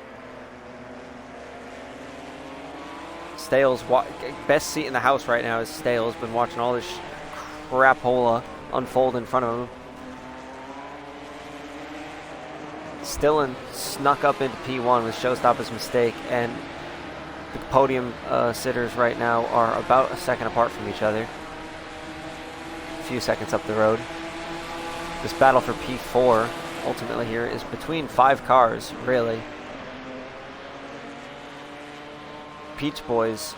Stales, best seat in the house right now is Stales. Been watching all this crapola unfold in front of him. Stillin snuck up into P1 with Showstopper's mistake, and the podium sitters right now are about a second apart from each other. A few seconds up the road. This battle for P4 ultimately here is between 5 cars, really. Peach Boys,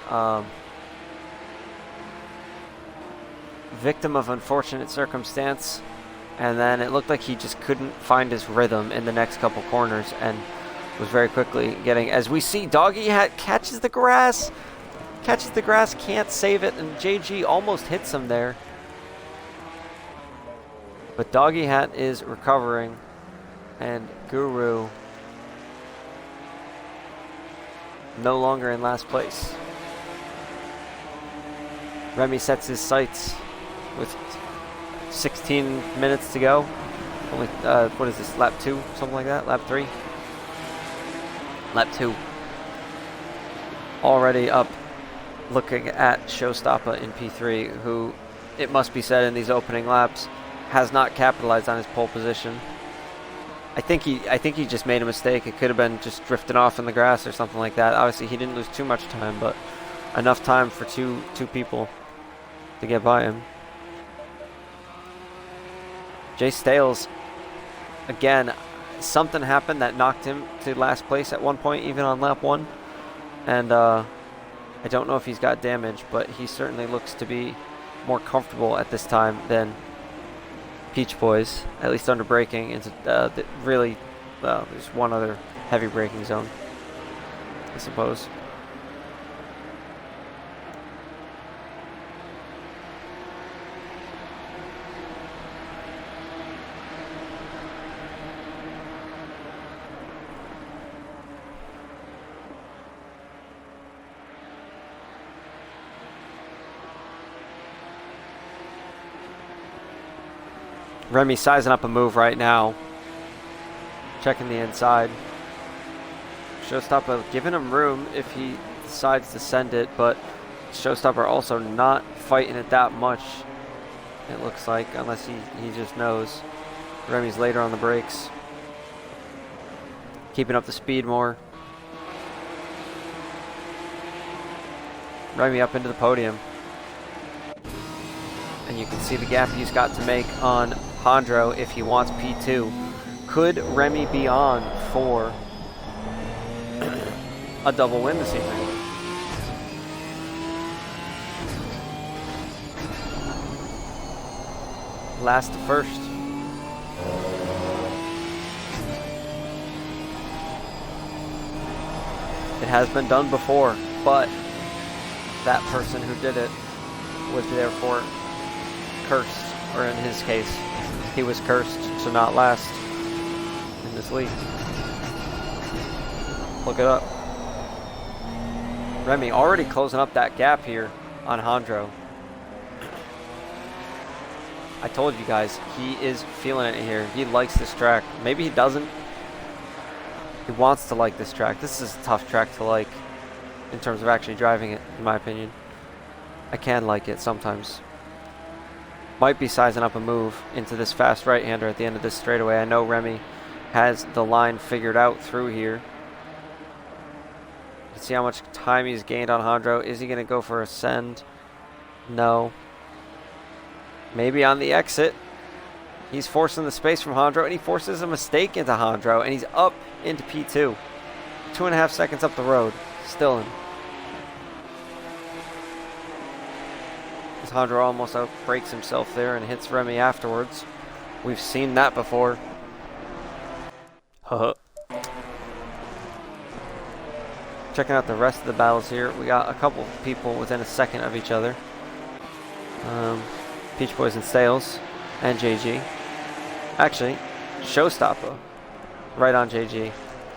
victim of unfortunate circumstance. And then it looked like he just couldn't find his rhythm in the next couple corners and was very quickly getting, as we see, Doggy Hat catches the grass, can't save it, and JG almost hits him there. But Doggy Hat is recovering, and Guru no longer in last place. Remy sets his sights with 16 minutes to go. Only, what is this, lap 2? Something like that? Lap 3? Lap 2. Already up, looking at Showstopper in P3, who, it must be said in these opening laps, has not capitalized on his pole position. I think he just made a mistake. It could have been just drifting off in the grass or something like that. Obviously, he didn't lose too much time, but enough time for two people to get by him. Jay Stales, again, something happened that knocked him to last place at one point, even on lap 1. And I don't know if he's got damage, but he certainly looks to be more comfortable at this time than Peach Boys, at least under braking. Into really, there's one other heavy braking zone, I suppose. Remy sizing up a move right now. Checking the inside. Showstopper giving him room if he decides to send it, but Showstopper also not fighting it that much, it looks like, unless he just knows. Remy's later on the brakes. Keeping up the speed more. Remy up into the podium. And you can see the gap he's got to make on Hondro if he wants P2. Could Remy be on for a double win this evening? Last to first. It has been done before, but that person who did it was therefore cursed, or in his case, he was cursed to not last in this league. Look it up. Remy already closing up that gap here on Hondro. I told you guys, he is feeling it here. He likes this track. Maybe he doesn't. He wants to like this track. This is a tough track to like in terms of actually driving it, in my opinion. I can like it sometimes. Might be sizing up a move into this fast right-hander at the end of this straightaway. I know Remy has the line figured out through here. You can see how much time he's gained on Hondro. Is he going to go for a send? No. Maybe on the exit. He's forcing the space from Hondro, and he forces a mistake into Hondro, and he's up into P2. 2.5 seconds up the road. Still in. Hondro almost out breaks himself there and hits Remy afterwards. We've seen that before. Checking out the rest of the battles here. We got a couple people within a second of each other. Peach Boys and Sales and JG. Actually, Showstopper right on JG.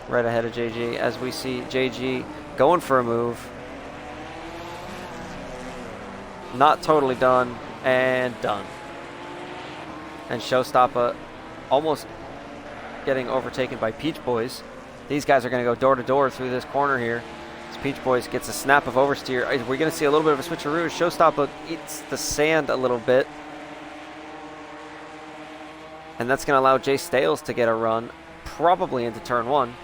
Right ahead of JG as we see JG going for a move. Not totally done, and done. And Showstopper almost getting overtaken by Peach Boys. These guys are going to go door to door through this corner here. As Peach Boys gets a snap of oversteer. We're going to see a little bit of a switcheroo. Showstopper eats the sand a little bit. And that's going to allow Jay Stales to get a run, probably into turn one,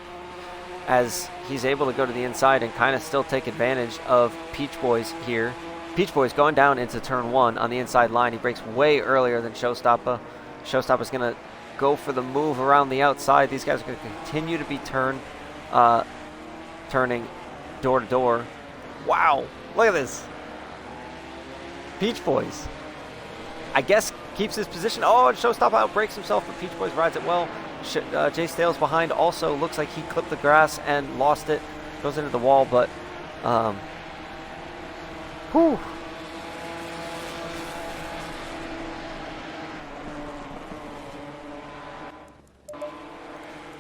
as he's able to go to the inside and kind of still take advantage of Peach Boys here. Peach Boys going down into turn one on the inside line. He breaks way earlier than Showstopper. Showstopper's going to go for the move around the outside. These guys are going to continue to be turning door to door. Wow, look at this. Peach Boys, I guess, keeps his position. Oh, and Showstopper outbreaks himself, but Peach Boys rides it well. Jay Stales behind also looks like he clipped the grass and lost it. Goes into the wall, but whew.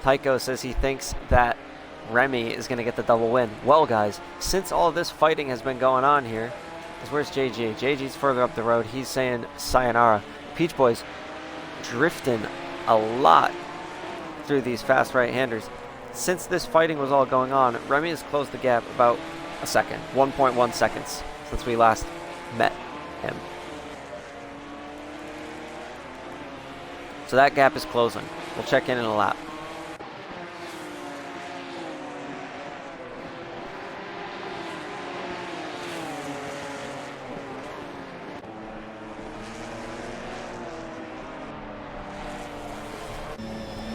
Tycho says he thinks that Remy is going to get the double win. Well, guys, since all of this fighting has been going on here, because where's JG? JG's further up the road. He's saying sayonara. Peach Boys drifting a lot through these fast right-handers. Since this fighting was all going on, Remy has closed the gap about a second, 1.1 seconds since we last met him. So that gap is closing. We'll check in a lap.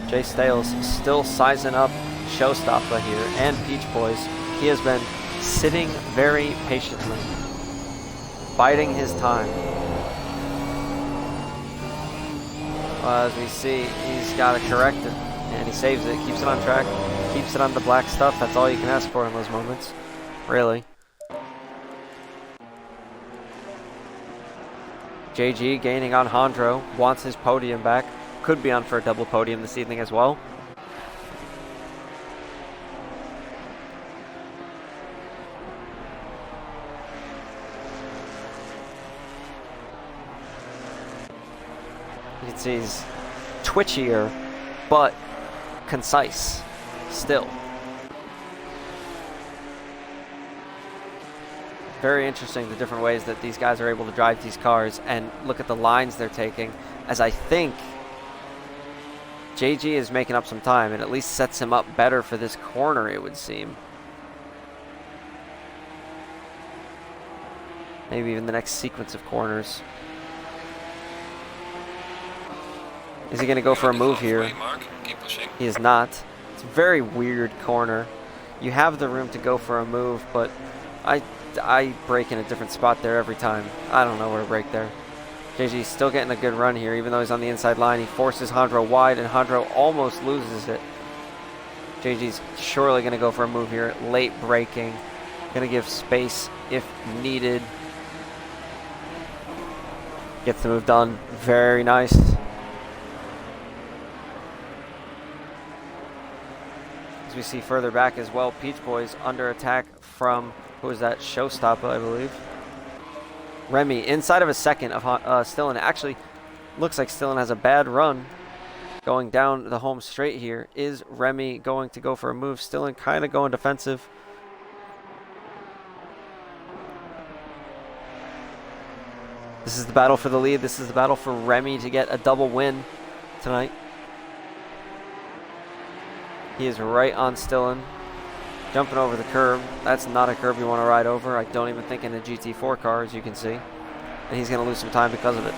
Jay Stales still sizing up Showstopper here and Peach Boys. He has been sitting very patiently, biding his time. As we see, he's got to correct it, and he saves it, keeps it on track, keeps it on the black stuff. That's all you can ask for in those moments, really. JG gaining on Hondro, wants his podium back. Could be on for a double podium this evening as well. You can see he's twitchier, but concise still. Very interesting the different ways that these guys are able to drive these cars, and look at the lines they're taking, as I think JG is making up some time and at least sets him up better for this corner, it would seem. Maybe even the next sequence of corners. Is he going to go for a move here? He is not. It's a very weird corner. You have the room to go for a move, but I brake in a different spot there every time. I don't know where to brake there. JG's still getting a good run here, even though he's on the inside line. He forces Hondro wide, and Hondro almost loses it. JG's surely going to go for a move here. Late braking. Going to give space if needed. Gets the move done. Very nice. As we see further back as well, Peach Boys under attack from, who was that? Showstopper, I believe. Remy inside of a second of Stillen. Actually, looks like Stillen has a bad run going down the home straight here. Is Remy going to go for a move? Stillen kind of going defensive. This is the battle for the lead. This is the battle for Remy to get a double win tonight. He is right on Stillen. Jumping over the curb. That's not a curb you want to ride over. I don't even think in a GT4 car, as you can see. And he's going to lose some time because of it.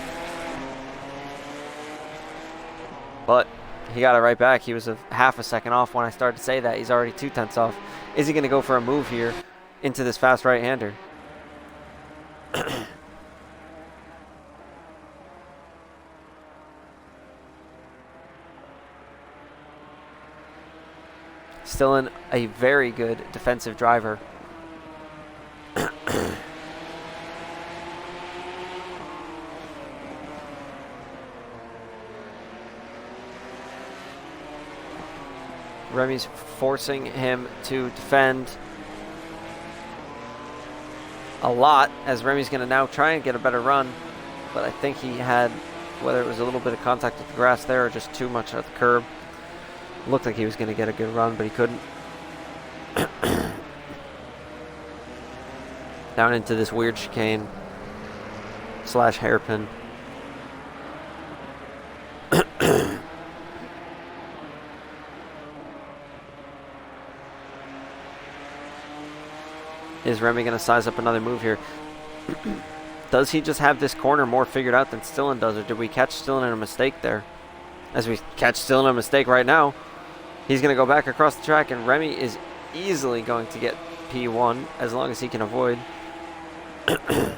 But he got it right back. He was a half a second off when I started to say that. He's already 2/10 off. Is he going to go for a move here into this fast right-hander? Stillen, a very good defensive driver. Remy's forcing him to defend a lot, as Remy's going to now try and get a better run. But I think he had, whether it was a little bit of contact with the grass there or just too much at the curb, looked like he was going to get a good run, but he couldn't. Down into this weird chicane slash hairpin. Is Remy going to size up another move here? Does he just have this corner more figured out than Stillen does, or did we catch Stillen in a mistake there? As we catch Stillen in a mistake right now, he's going to go back across the track, and Remy is easily going to get P1 as long as he can avoid the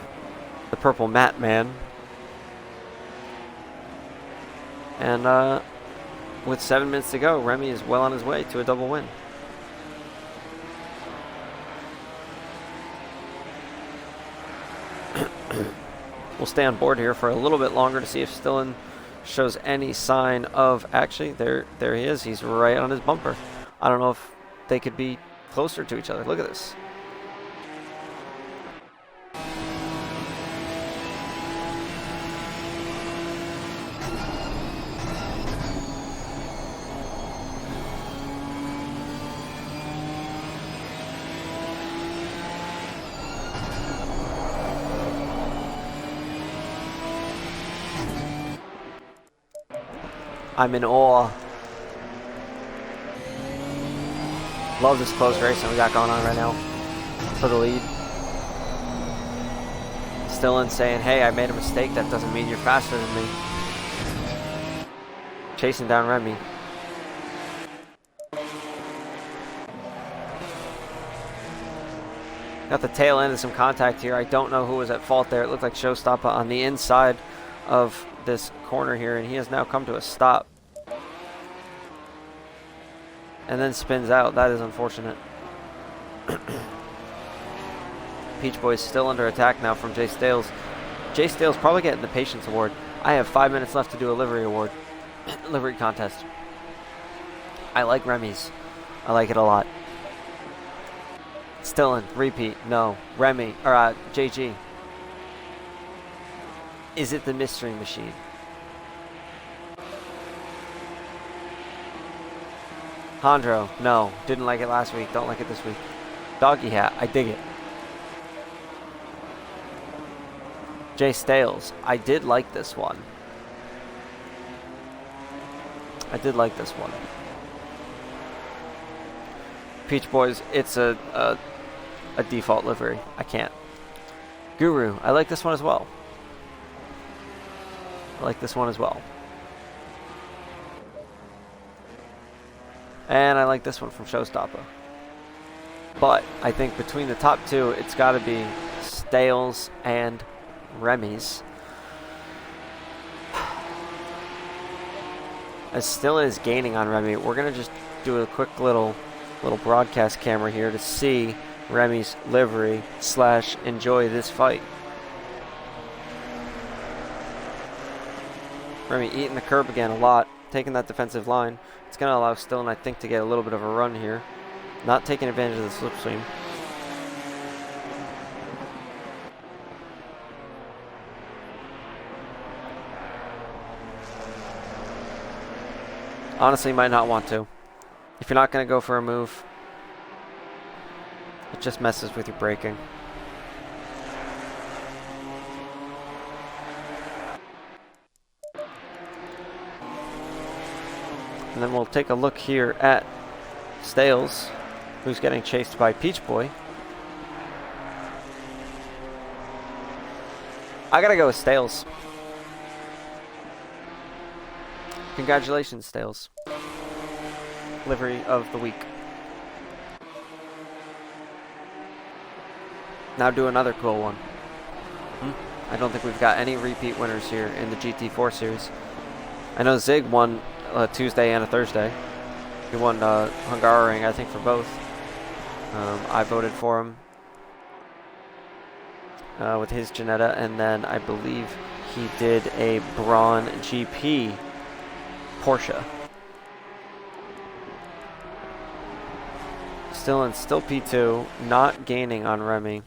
purple mat man. And with 7 minutes to go, Remy is well on his way to a double win. We'll stay on board here for a little bit longer to see if Stillen shows any sign of, actually, there he is. He's right on his bumper. I don't know if they could be closer to each other. Look at this. I'm in awe. Love this close racing we got going on right now for the lead. Stillen saying, hey, I made a mistake. That doesn't mean you're faster than me. Chasing down Remy. Got the tail end of some contact here. I don't know who was at fault there. It looked like Showstopper on the inside of this corner here, and he has now come to a stop. And then spins out. That is unfortunate. Peach Boys still under attack now from Jay Stales. Jay Stales probably getting the Patience Award. I have 5 minutes left to do a livery award. Livery contest. I like Remy's. I like it a lot. Stillen, repeat. No. Remy, or JG. Is it the Mystery Machine? Hondro, no. Didn't like it last week. Don't like it this week. Doggy Hat, I dig it. Jay Stales, I did like this one. I did like this one. Peach Boys, it's a default livery. I can't. Guru, I like this one as well. I like this one as well. And I like this one from Showstopper. But I think between the top two, it's got to be Stales and Remy's. As still is gaining on Remy, we're going to just do a quick little broadcast camera here to see Remy's livery / enjoy this fight. Remy eating the curb again a lot, taking that defensive line. It's going to allow Stillen, I think, to get a little bit of a run here. Not taking advantage of the slipstream. Honestly, might not want to. If you're not going to go for a move, it just messes with your braking. And then we'll take a look here at Stales, who's getting chased by Peach Boy. I gotta go with Stales. Congratulations, Stales. Livery of the week. Now do another cool one. I don't think we've got any repeat winners here in the GT4 series. I know Zig won a Tuesday and a Thursday. He won Hungaroring, I think, for both. I voted for him with his Ginetta, and then I believe he did a Braun GP Porsche. Still P2, not gaining on Remy.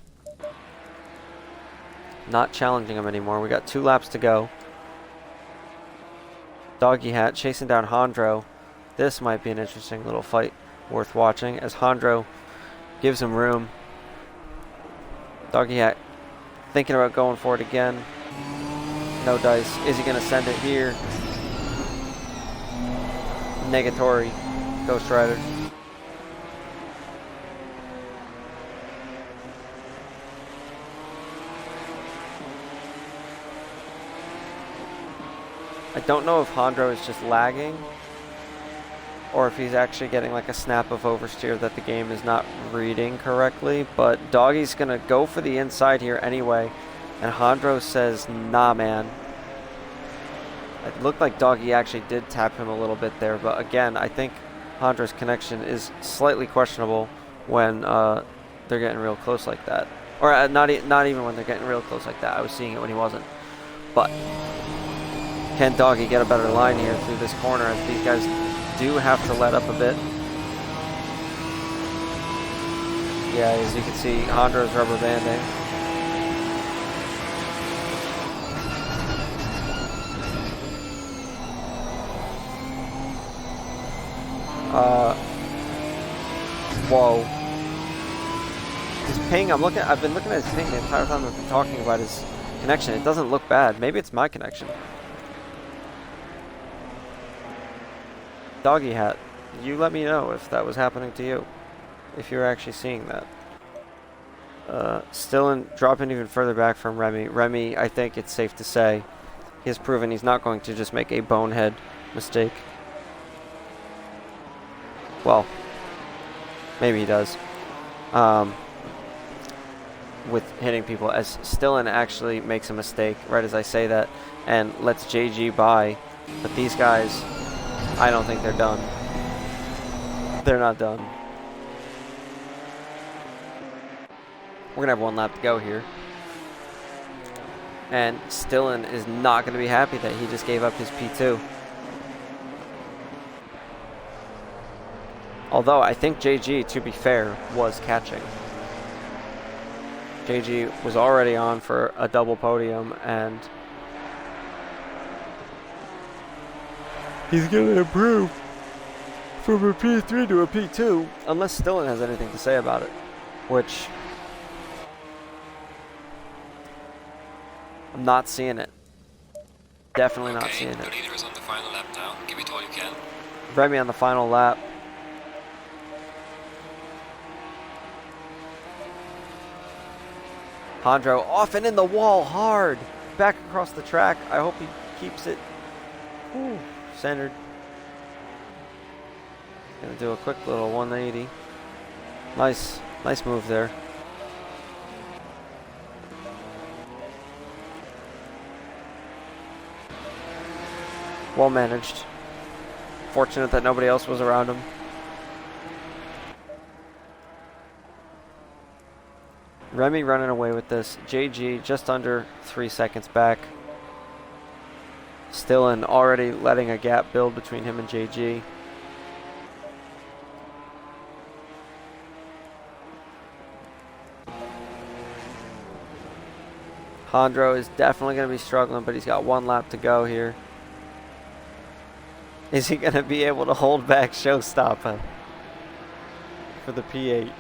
Not challenging him anymore. We got 2 laps to go. Doggy Hat chasing down Hondro. This might be an interesting little fight worth watching as Hondro gives him room. Doggy Hat thinking about going for it again. No dice. Is he going to send it here? Negatory. Ghost Rider. I don't know if Hondro is just lagging or if he's actually getting like a snap of oversteer that the game is not reading correctly, but Doggy's going to go for the inside here anyway, and Hondro says, nah, man. It looked like Doggy actually did tap him a little bit there, but again, I think Hondro's connection is slightly questionable when they're getting real close like that. Or not even when they're getting real close like that. I was seeing it when he wasn't. But can Doggy get a better line here through this corner as these guys do have to let up a bit? Yeah, as you can see, Hondro's rubber banding. Whoa. His ping, I've been looking at his ping the entire time I've been talking about his connection. It doesn't look bad. Maybe it's my connection. Doggy Hat, you let me know if that was happening to you, if you're actually seeing that. Still dropping even further back from Remy. Remy, I think it's safe to say, he has proven he's not going to just make a bonehead mistake. Well, maybe he does. With hitting people, as Stillen actually makes a mistake right as I say that and lets JG by. But these guys, I don't think they're done. They're not done. We're going to have 1 lap to go here. And Stillen is not going to be happy that he just gave up his P2. Although I think JG, to be fair, was catching. JG was already on for a double podium, and he's going to improve from a P3 to a P2, unless Stillen has anything to say about it, which I'm not seeing it. Definitely not seeing the it. leader is on the final lap now. Give it all you can. Remy on the final lap. Hondro off and in the wall hard. Back across the track. I hope he keeps it centered. Gonna do a quick little 180. Nice move there. Well managed. Fortunate that nobody else was around him. Remy running away with this. JG just under 3 seconds back. Stillen already letting a gap build between him and JG. Hondro is definitely going to be struggling, but he's got 1 lap to go here. Is he going to be able to hold back Showstopper for the P8?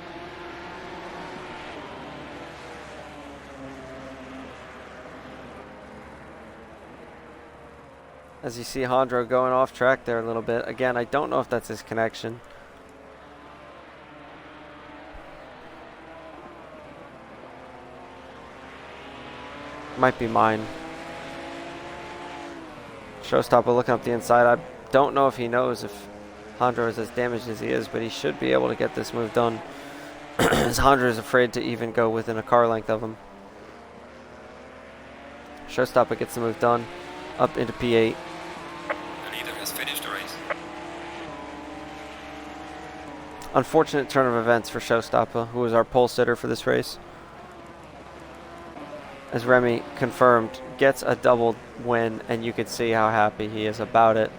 As you see Hondro going off track there a little bit. Again, I don't know if that's his connection. Might be mine. Showstopper looking up the inside. I don't know if he knows if Hondro is as damaged as he is, but he should be able to get this move done. As Hondro is afraid to even go within a car length of him. Showstopper gets the move done. Up into P8. The leader has finished the race. Unfortunate turn of events for Showstopper, who was our pole sitter for this race. As Remy confirmed, gets a double win, and you can see how happy he is about it.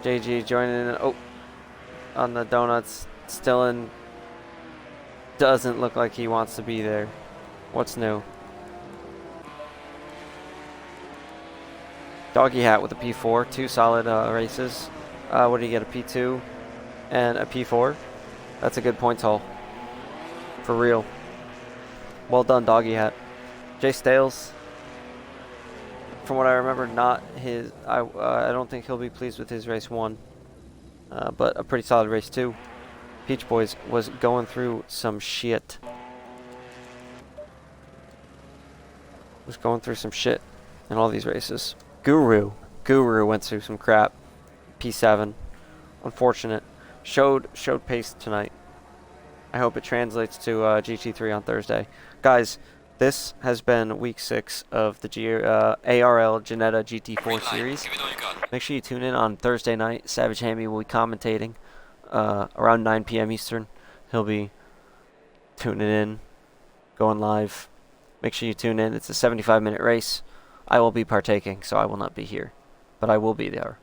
JG joining in. On the donuts. Stillen doesn't look like he wants to be there. What's new? Doggy Hat with a P4. 2 solid races. What do you get? A P2 and a P4. That's a good points haul. For real. Well done, Doggy Hat. Jay Stales, from what I remember, not his. I don't think he'll be pleased with his race 1, but a pretty solid race 2. Peach Boys was going through some shit. Was going through some shit in all these races. Guru went through some crap. P7, unfortunate. Showed pace tonight. I hope it translates to GT3 on Thursday. Guys, this has been week 6 of the ARL Ginetta GT4 series. Give it all you got. Make sure you tune in on Thursday night. Savage Hammy will be commentating around 9 p.m. Eastern. He'll be tuning in, going live. Make sure you tune in. It's a 75-minute race. I will be partaking, so I will not be here, but I will be there.